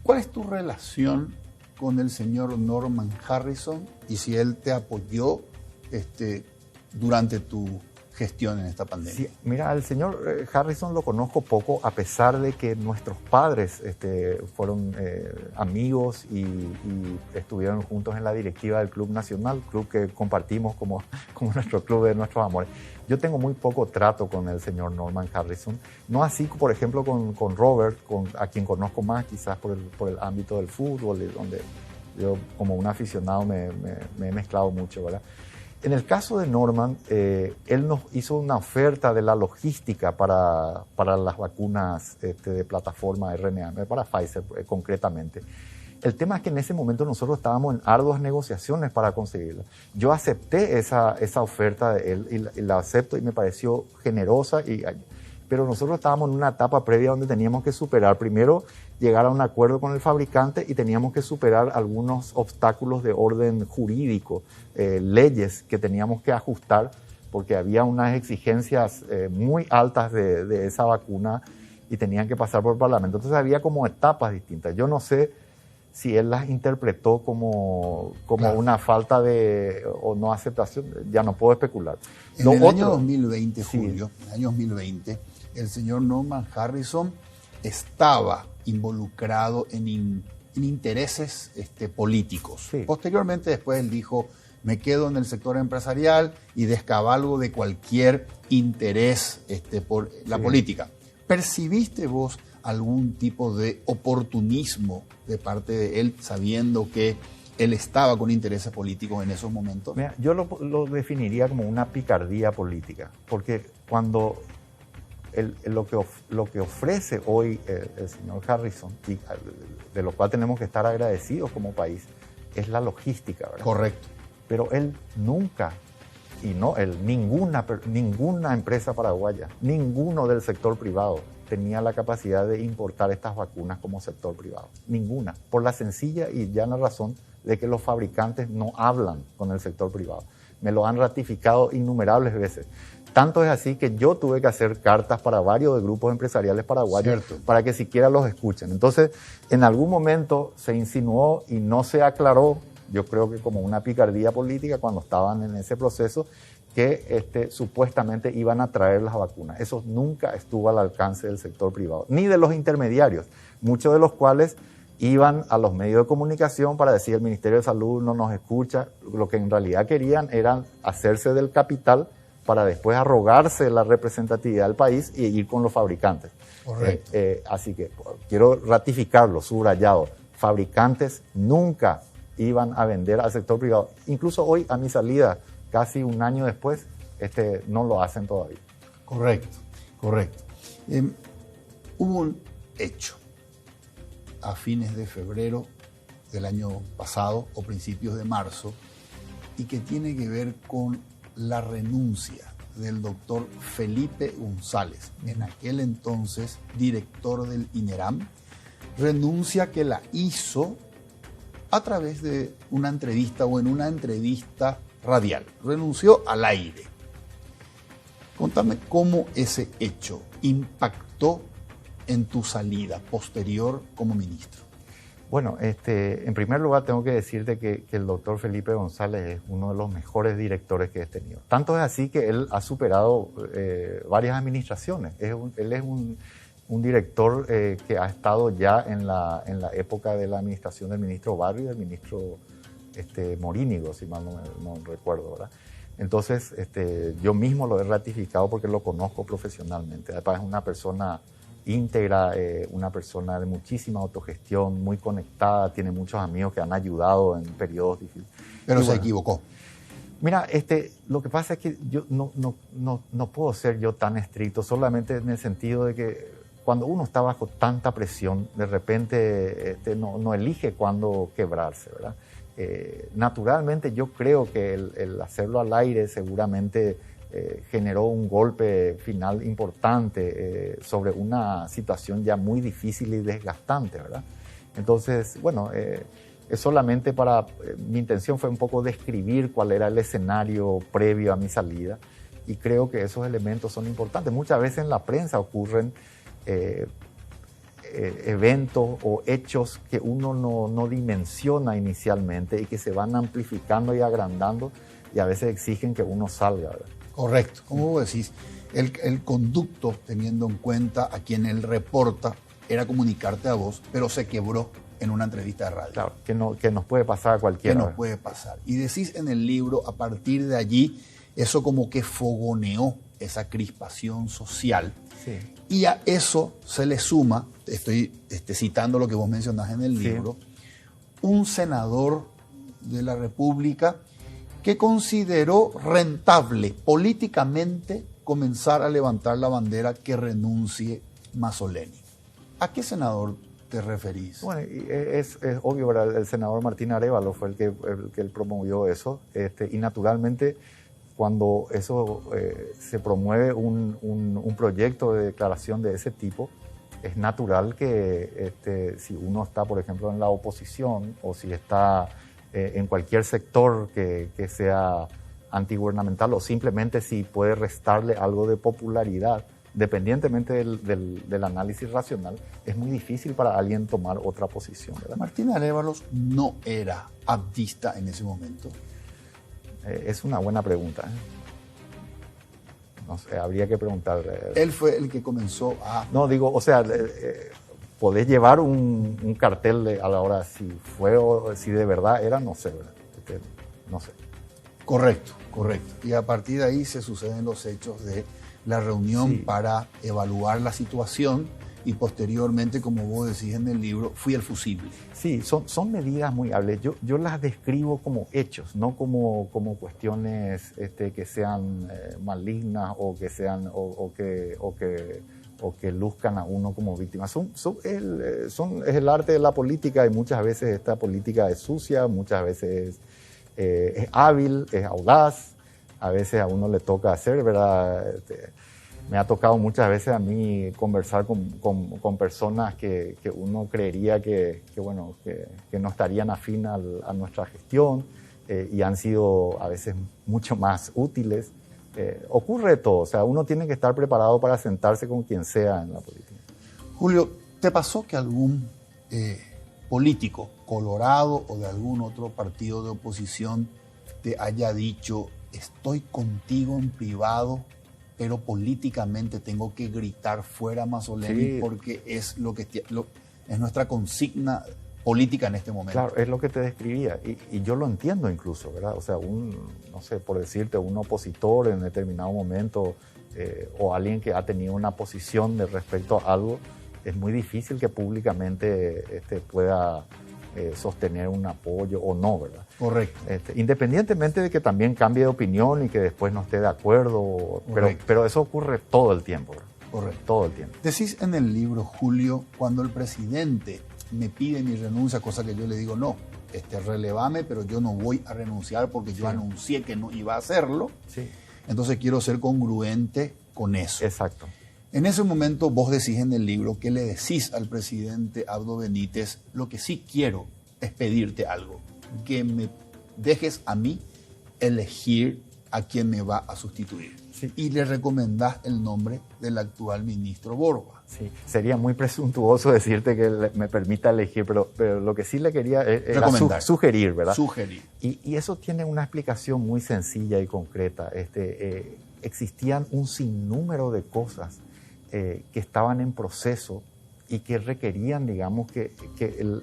A: ¿Cuál es tu relación con el señor Norman Harrison y si él te apoyó durante tu gestión en esta pandemia?
B: Sí, mira, al señor Harrison lo conozco poco, a pesar de que nuestros padres fueron amigos y estuvieron juntos en la directiva del Club Nacional, club que compartimos como nuestro club de nuestros amores. Yo tengo muy poco trato con el señor Norman Harrison, no así, por ejemplo, con Robert, a quien conozco más quizás por el ámbito del fútbol, donde yo como un aficionado me he mezclado mucho, ¿verdad? En el caso de Norman, él nos hizo una oferta de la logística para las vacunas de plataforma RNA, para Pfizer concretamente. El tema es que en ese momento nosotros estábamos en arduas negociaciones para conseguirla. Yo acepté esa oferta de él y la acepto y me pareció generosa, pero nosotros estábamos en una etapa previa donde teníamos que superar, primero llegar a un acuerdo con el fabricante y teníamos que superar algunos obstáculos de orden jurídico, leyes que teníamos que ajustar porque había unas exigencias muy altas de esa vacuna y tenían que pasar por el Parlamento. Entonces había como etapas distintas. Yo no sé si él las interpretó como claro, una falta de o no aceptación, ya no puedo especular.
A: En el año 2020, Julio, en el año 2020, el señor Norman Harrison estaba involucrado en intereses políticos. Sí. Posteriormente, después él dijo, me quedo en el sector empresarial y descabalgo de cualquier interés por la política. ¿Percibiste vos algún tipo de oportunismo de parte de él, sabiendo que él estaba con intereses políticos en esos momentos?
B: Mira, yo lo definiría como una picardía política, porque cuando lo que ofrece hoy el señor Harrison, y de lo cual tenemos que estar agradecidos como país, es la logística, ¿verdad?
A: Correcto.
B: Pero él nunca, ninguna empresa paraguaya, ninguno del sector privado tenía la capacidad de importar estas vacunas como sector privado. Ninguna. Por la sencilla y llana razón de que los fabricantes no hablan con el sector privado. Me lo han ratificado innumerables veces. Tanto es así que yo tuve que hacer cartas para varios de grupos empresariales paraguayos para que siquiera los escuchen. Entonces, en algún momento se insinuó y no se aclaró, yo creo que como una picardía política cuando estaban en ese proceso, que supuestamente iban a traer las vacunas. Eso nunca estuvo al alcance del sector privado, ni de los intermediarios, muchos de los cuales iban a los medios de comunicación para decir el Ministerio de Salud no nos escucha. Lo que en realidad querían era hacerse del capital para después arrogarse la representatividad del país y ir con los fabricantes.
A: Correcto.
B: Así que quiero ratificarlo, subrayado. Fabricantes nunca iban a vender al sector privado. Incluso hoy, a mi salida, casi un año después, no lo hacen todavía.
A: Correcto, correcto. Hubo un hecho a fines de febrero del año pasado o principios de marzo y que tiene que ver con la renuncia del doctor Felipe González, en aquel entonces director del INERAM, renuncia que la hizo a través de una entrevista o en una entrevista radial. Renunció al aire. Contame cómo ese hecho impactó en tu salida posterior como ministro.
B: Bueno, en primer lugar tengo que decirte que el doctor Felipe González es uno de los mejores directores que he tenido. Tanto es así que él ha superado varias administraciones. Él es un director que ha estado ya en la época de la administración del ministro Barrio y del ministro Morínigo, si mal no recuerdo, ¿verdad? Entonces, yo mismo lo he ratificado porque lo conozco profesionalmente. Además, es una persona íntegra, una persona de muchísima autogestión, muy conectada, tiene muchos amigos que han ayudado en periodos difíciles.
A: Pero se equivocó.
B: Mira, lo que pasa es que yo no puedo ser yo tan estricto, solamente en el sentido de que cuando uno está bajo tanta presión, de repente no elige cuándo quebrarse, ¿verdad? Naturalmente yo creo que el hacerlo al aire seguramente generó un golpe final importante sobre una situación ya muy difícil y desgastante, ¿verdad? Entonces, bueno, es solamente mi intención fue un poco describir cuál era el escenario previo a mi salida y creo que esos elementos son importantes. Muchas veces en la prensa ocurren eventos o hechos que uno no dimensiona inicialmente y que se van amplificando y agrandando y a veces exigen que uno salga, ¿verdad?
A: Correcto. Como vos decís, el conducto, teniendo en cuenta a quien él reporta, era comunicarte a vos, pero se quebró en una entrevista de radio.
B: Claro, que nos puede pasar a cualquiera.
A: Que nos puede pasar. Y decís en el libro, a partir de allí, eso como que fogoneó esa crispación social.
B: Sí.
A: Y a eso se le suma, estoy citando lo que vos mencionás en el libro, un senador de la República que consideró rentable políticamente comenzar a levantar la bandera que renuncie Mazzoleni. ¿A qué senador te referís?
B: Bueno, es obvio, ¿verdad? El senador Martín Arévalo fue el que él promovió eso, y naturalmente cuando eso se promueve un proyecto de declaración de ese tipo, es natural que si uno está, por ejemplo, en la oposición o si está en cualquier sector que sea antigubernamental o simplemente si puede restarle algo de popularidad, dependientemente del análisis racional, es muy difícil para alguien tomar otra posición, ¿verdad?
A: Martín Arévalos no era abdista en ese momento.
B: Es una buena pregunta. No sé, habría que preguntar.
A: Él fue el que comenzó a...
B: No, digo, o sea, podés llevar un cartel a la hora si fue o si de verdad era, no sé, ¿verdad? No sé.
A: Correcto, correcto. Y a partir de ahí se suceden los hechos de la reunión para evaluar la situación y posteriormente, como vos decís en el libro, fui el fusible.
B: Sí, son medidas muy hábiles. Yo las describo como hechos, no como cuestiones que sean malignas o que sean o que luzcan a uno como víctima. Es el arte de la política y muchas veces esta política es sucia, muchas veces es hábil, es audaz, a veces a uno le toca hacer, ¿verdad? Me ha tocado muchas veces a mí conversar con personas que uno creería que no estarían afín a nuestra gestión y han sido a veces mucho más útiles. Ocurre todo, o sea, uno tiene que estar preparado para sentarse con quien sea en la política.
A: Julio, ¿te pasó que algún político colorado o de algún otro partido de oposición te haya dicho, estoy contigo en privado, pero políticamente tengo que gritar fuera Mazzoleni porque es es nuestra consigna política en este momento?
B: Claro, es lo que te describía y yo lo entiendo incluso, ¿verdad? O sea, no sé, por decirte, un opositor en determinado momento o alguien que ha tenido una posición de respecto a algo, es muy difícil que públicamente pueda sostener un apoyo o no, ¿verdad?
A: Correcto.
B: Independientemente de que también cambie de opinión y que después no esté de acuerdo, pero eso ocurre todo el tiempo, ¿verdad?
A: Correcto.
B: Todo el tiempo.
A: Decís en el libro, Julio, cuando el presidente me pide mi renuncia, cosa que yo le digo, no, relevame, pero yo no voy a renunciar porque yo anuncié que no iba a hacerlo.
B: Sí.
A: Entonces quiero ser congruente con eso.
B: Exacto.
A: En ese momento vos decís en el libro que le decís al presidente Abdo Benítez, lo que sí quiero es pedirte algo, que me dejes a mí elegir a quien me va a sustituir.
B: Sí.
A: Y le recomendás el nombre del actual ministro Borba.
B: Sí, sería muy presuntuoso decirte que me permita elegir, pero lo que sí le quería era sugerir, ¿verdad?
A: Sugerir.
B: Y eso tiene una explicación muy sencilla y concreta. Existían un sinnúmero de cosas que estaban en proceso y que requerían, digamos, que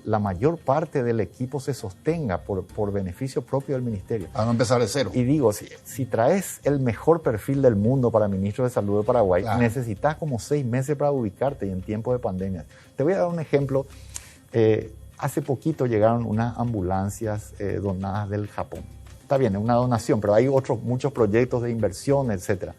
B: la mayor parte del equipo se sostenga por beneficio propio del ministerio.
A: Para no empezar de cero.
B: Y digo, si traes el mejor perfil del mundo para ministro de Salud de Paraguay, necesitas como 6 meses para ubicarte y en tiempo de pandemia. Te voy a dar un ejemplo. Hace poquito llegaron unas ambulancias donadas del Japón. Está bien, es una donación, pero hay muchos proyectos de inversión, etc.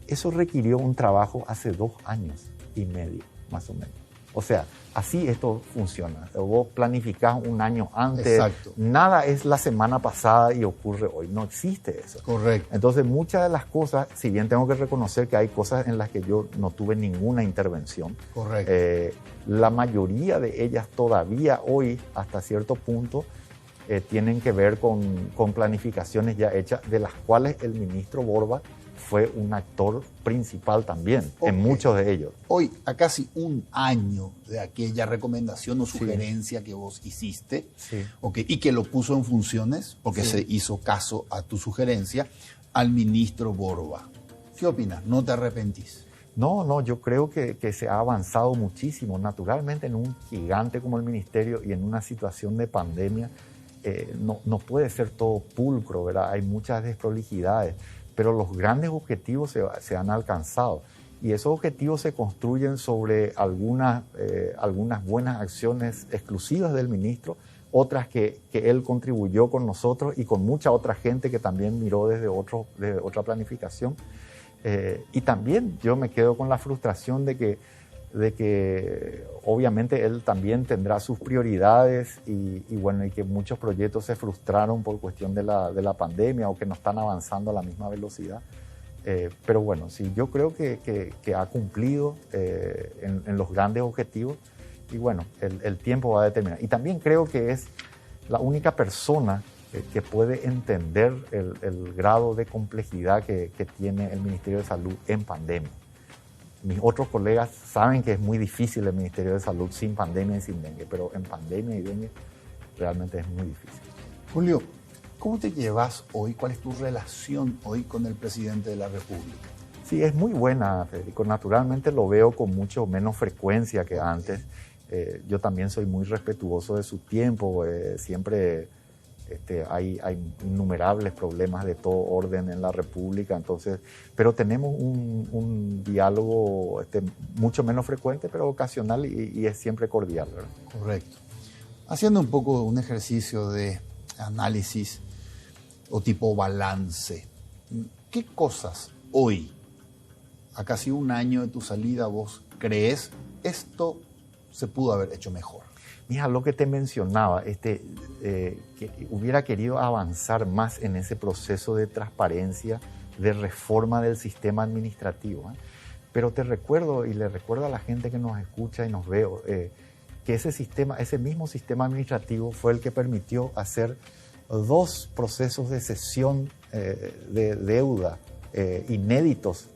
B: Eso requirió un trabajo hace 2 años y medio, más o menos. O sea, así esto funciona. Vos planificás un año antes.
A: Exacto.
B: Nada es la semana pasada y ocurre hoy. No existe eso.
A: Correcto.
B: Entonces, muchas de las cosas, si bien tengo que reconocer que hay cosas en las que yo no tuve ninguna intervención.
A: Correcto.
B: La mayoría de ellas todavía hoy, hasta cierto punto, tienen que ver con planificaciones ya hechas, de las cuales el ministro Borba fue un actor principal también, en muchos de ellos.
A: Hoy, a casi un año de aquella recomendación o sugerencia que vos hiciste, y que lo puso en funciones, porque se hizo caso a tu sugerencia, al ministro Borba. ¿Qué opinas? ¿No te arrepentís?
B: No, yo creo que se ha avanzado muchísimo. Naturalmente, en un gigante como el ministerio y en una situación de pandemia, no puede ser todo pulcro, ¿verdad? Hay muchas desprolijidades, pero los grandes objetivos se han alcanzado. Y esos objetivos se construyen sobre algunas buenas acciones exclusivas del ministro, otras que él contribuyó con nosotros y con mucha otra gente que también miró desde otra planificación. Y también yo me quedo con la frustración de que obviamente él también tendrá sus prioridades y que muchos proyectos se frustraron por cuestión de la pandemia o que no están avanzando a la misma velocidad. Pero bueno, sí, yo creo que ha cumplido en los grandes objetivos y bueno, el tiempo va a determinar. Y también creo que es la única persona que puede entender el grado de complejidad que tiene el Ministerio de Salud en pandemia. Mis otros colegas saben que es muy difícil el Ministerio de Salud sin pandemia y sin dengue, pero en pandemia y dengue realmente es muy difícil.
A: Julio, ¿cómo te llevas hoy? ¿Cuál es tu relación hoy con el presidente de la República?
B: Sí, es muy buena, Federico. Naturalmente lo veo con mucho menos frecuencia que antes. Yo también soy muy respetuoso de su tiempo. Siempre hay innumerables problemas de todo orden en la República, pero tenemos un diálogo mucho menos frecuente, pero ocasional y es siempre cordial, ¿verdad?
A: Correcto. Haciendo un poco un ejercicio de análisis o tipo balance, ¿qué cosas hoy, a casi un año de tu salida, vos crees esto se pudo haber hecho mejor?
B: Mira, lo que te mencionaba, que hubiera querido avanzar más en ese proceso de transparencia, de reforma del sistema administrativo. Pero te recuerdo, y le recuerdo a la gente que nos escucha y nos ve, que ese mismo sistema administrativo fue el que permitió hacer 2 procesos de cesión de deuda inéditos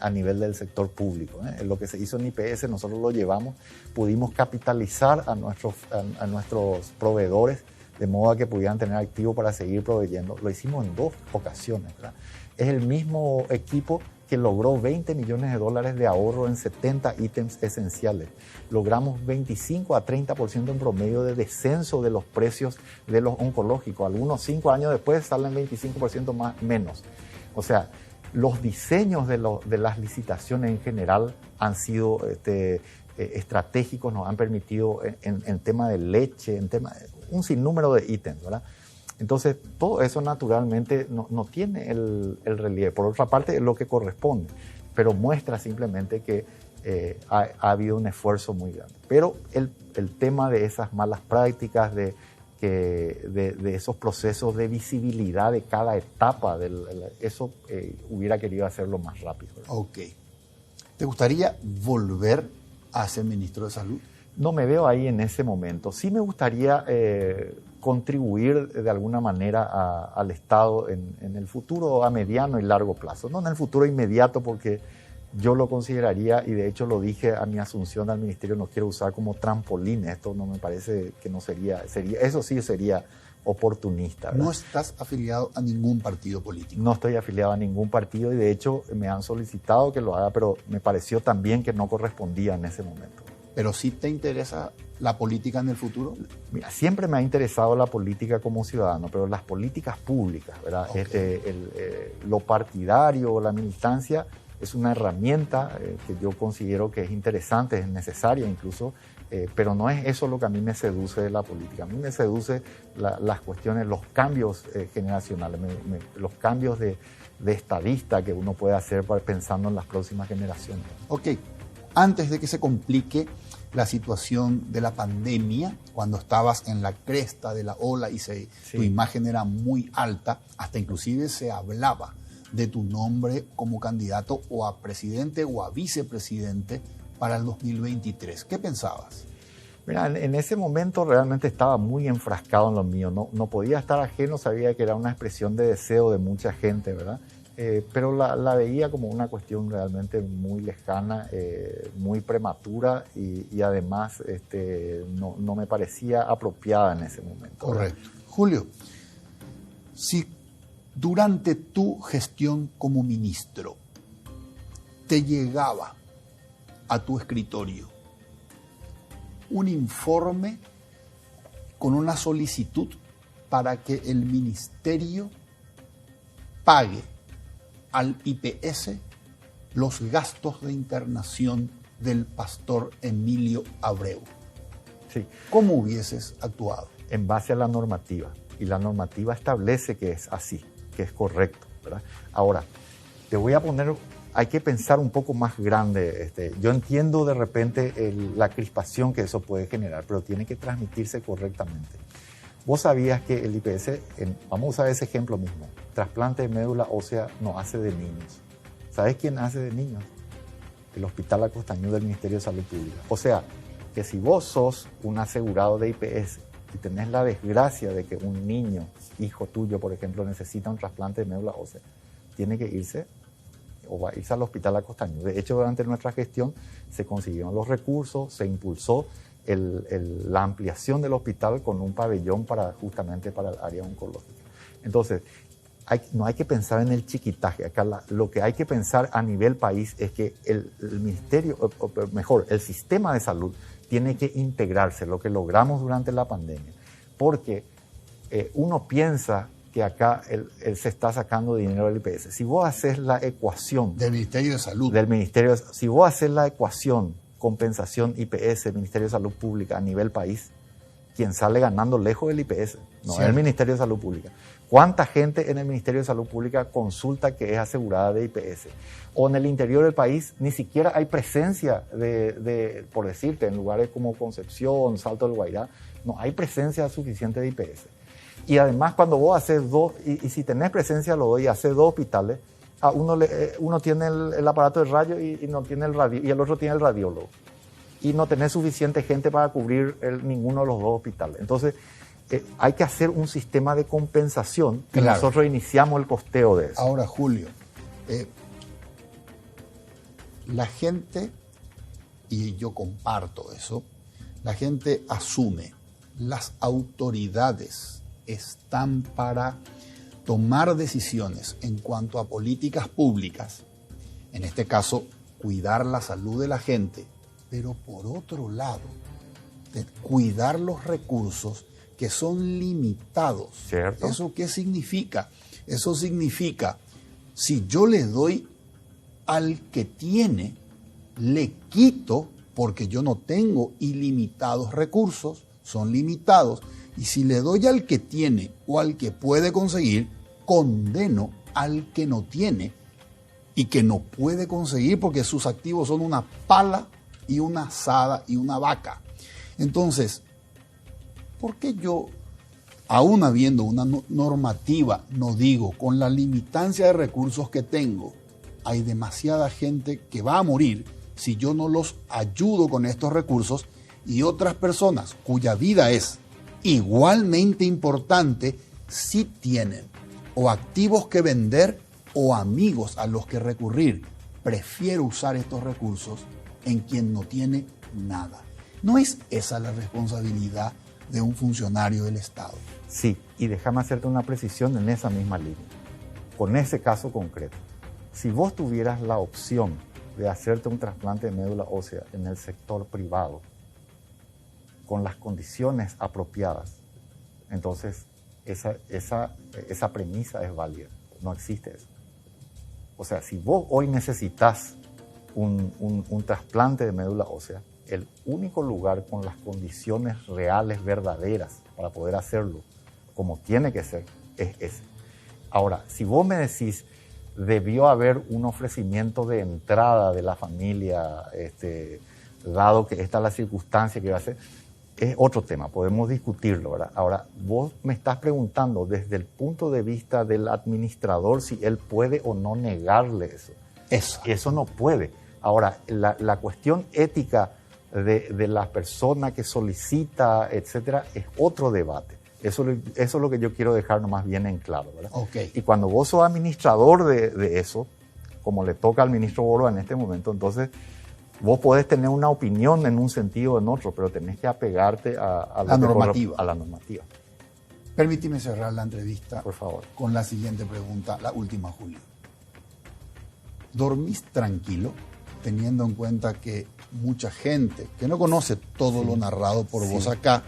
B: a nivel del sector público. Lo que se hizo en IPS, nosotros lo llevamos, pudimos capitalizar a nuestros proveedores de modo a que pudieran tener activo para seguir proveyendo. Lo hicimos en 2 ocasiones, ¿verdad? Es el mismo equipo que logró $20 millones de ahorro en 70 ítems esenciales. Logramos 25 a 30% en promedio de descenso de los precios de los oncológicos. Algunos 5 años después salen 25% menos. O sea, los diseños de las licitaciones en general han sido estratégicos, nos han permitido en tema de leche, un sinnúmero de ítems, ¿verdad? Entonces, todo eso naturalmente no tiene el relieve. Por otra parte, es lo que corresponde, pero muestra simplemente que ha habido un esfuerzo muy grande. Pero el tema de esas malas prácticas, de esos procesos de visibilidad de cada etapa, eso hubiera querido hacerlo más rápido, ¿verdad?
A: Ok. ¿Te gustaría volver a ser ministro de Salud?
B: No me veo ahí en ese momento. Sí me gustaría contribuir de alguna manera al Estado en el futuro a mediano y largo plazo. No en el futuro inmediato, porque yo lo consideraría, y de hecho lo dije a mi asunción al ministerio, no quiero usar como trampolín. Esto no me parece que no sería eso sí sería oportunista, ¿verdad?
A: ¿No estás afiliado a ningún partido político?
B: No estoy afiliado a ningún partido y de hecho me han solicitado que lo haga, pero me pareció también que no correspondía en ese momento.
A: ¿Pero sí te interesa la política en el futuro?
B: Mira, siempre me ha interesado la política como ciudadano, pero las políticas públicas, ¿verdad?
A: Okay.
B: Lo partidario, la militancia, es una herramienta que yo considero que es interesante, es necesaria incluso, pero no es eso lo que a mí me seduce de la política. A mí me seduce las cuestiones, los cambios generacionales, los cambios de estadista que uno puede hacer pensando en las próximas generaciones.
A: Ok, antes de que se complique la situación de la pandemia, cuando estabas en la cresta de la ola y tu imagen era muy alta, hasta inclusive se hablaba de tu nombre como candidato o a presidente o a vicepresidente para el 2023. ¿Qué pensabas?
B: Mira, en ese momento realmente estaba muy enfrascado en lo mío, no podía estar ajeno, sabía que era una expresión de deseo de mucha gente, ¿verdad? Pero la veía como una cuestión realmente muy lejana, muy prematura y además no me parecía apropiada en ese momento.
A: Correcto. Julio, si Durante tu gestión como ministro, ¿te llegaba a tu escritorio un informe con una solicitud para que el ministerio pague al IPS los gastos de internación del pastor Emilio Abreu?
B: Sí.
A: ¿Cómo hubieses actuado?
B: En base a la normativa. Y la normativa establece que es así, que es correcto, ¿verdad? Ahora, te voy a poner, hay que pensar un poco más grande. Yo entiendo de repente la crispación que eso puede generar, pero tiene que transmitirse correctamente. Vos sabías que el IPS, vamos a usar ese ejemplo mismo, trasplante de médula ósea no hace de niños. ¿Sabes quién hace de niños? El Hospital Acostañú del Ministerio de Salud Pública. O sea, que si vos sos un asegurado de IPS y tenés la desgracia de que un niño, hijo tuyo, por ejemplo, necesita un trasplante de médula ósea, tiene que irse o va a irse al Hospital Acostañú. De hecho, durante nuestra gestión se consiguieron los recursos, se impulsó la ampliación del hospital con un pabellón justamente para el área oncológica. Entonces, no hay que pensar en el chiquitaje. Acá lo que hay que pensar a nivel país es que el ministerio, o mejor, el sistema de salud tiene que integrarse, lo que logramos durante la pandemia. Porque uno piensa que acá se está sacando dinero del IPS. Si vos haces la ecuación...
A: Del Ministerio de Salud.
B: Si vos haces la ecuación compensación IPS, Ministerio de Salud Pública a nivel país, quien sale ganando lejos del IPS, no es el Ministerio de Salud Pública. ¿Cuánta gente en el Ministerio de Salud Pública consulta que es asegurada de IPS? O en el interior del país ni siquiera hay presencia por decirte, en lugares como Concepción, Salto del Guairá, no hay presencia suficiente de IPS. Y además cuando vos haces dos, y si tenés presencia lo doy, haces dos hospitales, a uno tiene el aparato de rayo y no tiene y el otro tiene el radiólogo. Y no tenés suficiente gente para cubrir ninguno de los dos hospitales. Entonces, hay que hacer un sistema de compensación y nosotros iniciamos el costeo de eso.
A: Ahora, Julio, la gente, y yo comparto eso, la gente asume, las autoridades están para tomar decisiones en cuanto a políticas públicas, en este caso, cuidar la salud de la gente, pero por otro lado, cuidar los recursos que son limitados.
B: ¿Cierto?
A: ¿Eso qué significa? Eso significa, si yo le doy al que tiene, le quito, porque yo no tengo ilimitados recursos, son limitados, y si le doy al que tiene o al que puede conseguir, condeno al que no tiene y que no puede conseguir porque sus activos son una pala y una azada y una vaca. Entonces, ¿por qué yo, aún habiendo una normativa, no digo, con la limitancia de recursos que tengo, hay demasiada gente que va a morir si yo no los ayudo con estos recursos, y otras personas cuya vida es igualmente importante sí tienen o activos que vender o amigos a los que recurrir? Prefiero usar estos recursos en quien no tiene nada. ¿No es esa la responsabilidad de un funcionario del Estado?
B: Sí, y déjame hacerte una precisión en esa misma línea. Con ese caso concreto, si vos tuvieras la opción de hacerte un trasplante de médula ósea en el sector privado, con las condiciones apropiadas, entonces esa premisa es válida. No existe eso. O sea, si vos hoy necesitas un trasplante de médula ósea, el único lugar con las condiciones reales, verdaderas, para poder hacerlo como tiene que ser, es ese. Ahora, si vos me decís, debió haber un ofrecimiento de entrada de la familia, dado que esta es la circunstancia que va a ser, es otro tema, podemos discutirlo, ¿verdad? Ahora, vos me estás preguntando desde el punto de vista del administrador si él puede o no negarle eso. Eso no puede. Ahora, la cuestión ética de la persona que solicita, etcétera, es otro debate. Eso es lo que yo quiero dejar nomás bien en claro, ¿verdad?
A: Okay.
B: Y cuando vos sos administrador de eso, como le toca al ministro Borba en este momento, entonces vos podés tener una opinión en un sentido o en otro, pero tenés que apegarte a la normativa.
A: Permíteme cerrar la entrevista,
B: por favor,
A: con la siguiente pregunta, la última, Julio. ¿Dormís tranquilo, teniendo en cuenta que mucha gente que no conoce todo lo narrado por vos acá,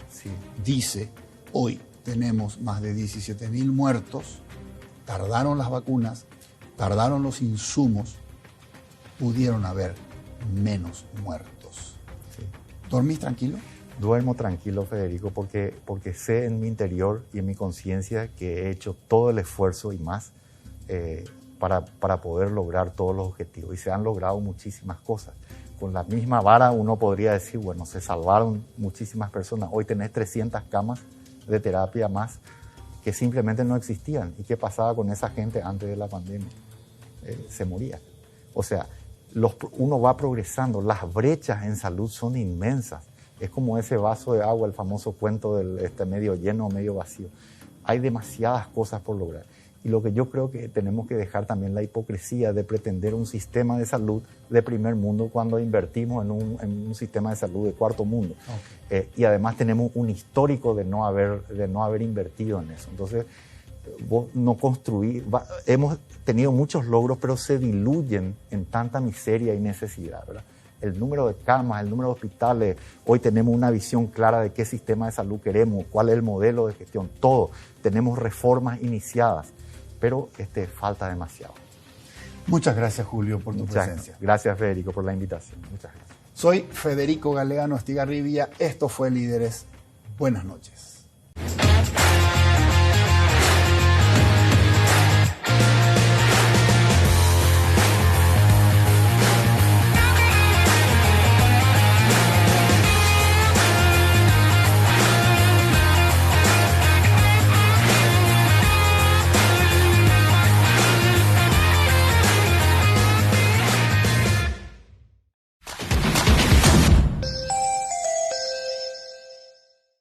A: dice, hoy tenemos más de 17.000 muertos, tardaron las vacunas, tardaron los insumos, pudieron haber menos muertos? ¿Dormís tranquilo?
B: Duermo tranquilo, Federico, porque sé en mi interior y en mi conciencia que he hecho todo el esfuerzo y más para poder lograr todos los objetivos. Y se han logrado muchísimas cosas. Con la misma vara uno podría decir, bueno, se salvaron muchísimas personas. Hoy tenés 300 camas de terapia más que simplemente no existían. ¿Y qué pasaba con esa gente antes de la pandemia? Se moría. O sea, uno va progresando. Las brechas en salud son inmensas. Es como ese vaso de agua, el famoso cuento del medio lleno o medio vacío. Hay demasiadas cosas por lograr. Y lo que yo creo que tenemos que dejar también la hipocresía de pretender un sistema de salud de primer mundo cuando invertimos en un sistema de salud de cuarto mundo. Okay. Y además tenemos un histórico de no haber invertido en eso. Entonces, vos no construís, hemos tenido muchos logros, pero se diluyen en tanta miseria y necesidad, ¿verdad? El número de camas, el número de hospitales, hoy tenemos una visión clara de qué sistema de salud queremos, cuál es el modelo de gestión, todo. Tenemos reformas iniciadas, pero falta demasiado.
A: Muchas gracias, Julio, por tu presencia.
B: Gracias, Federico, por la invitación. Muchas gracias.
A: Soy Federico Galeano Estigarribia. Esto fue Líderes. Buenas noches.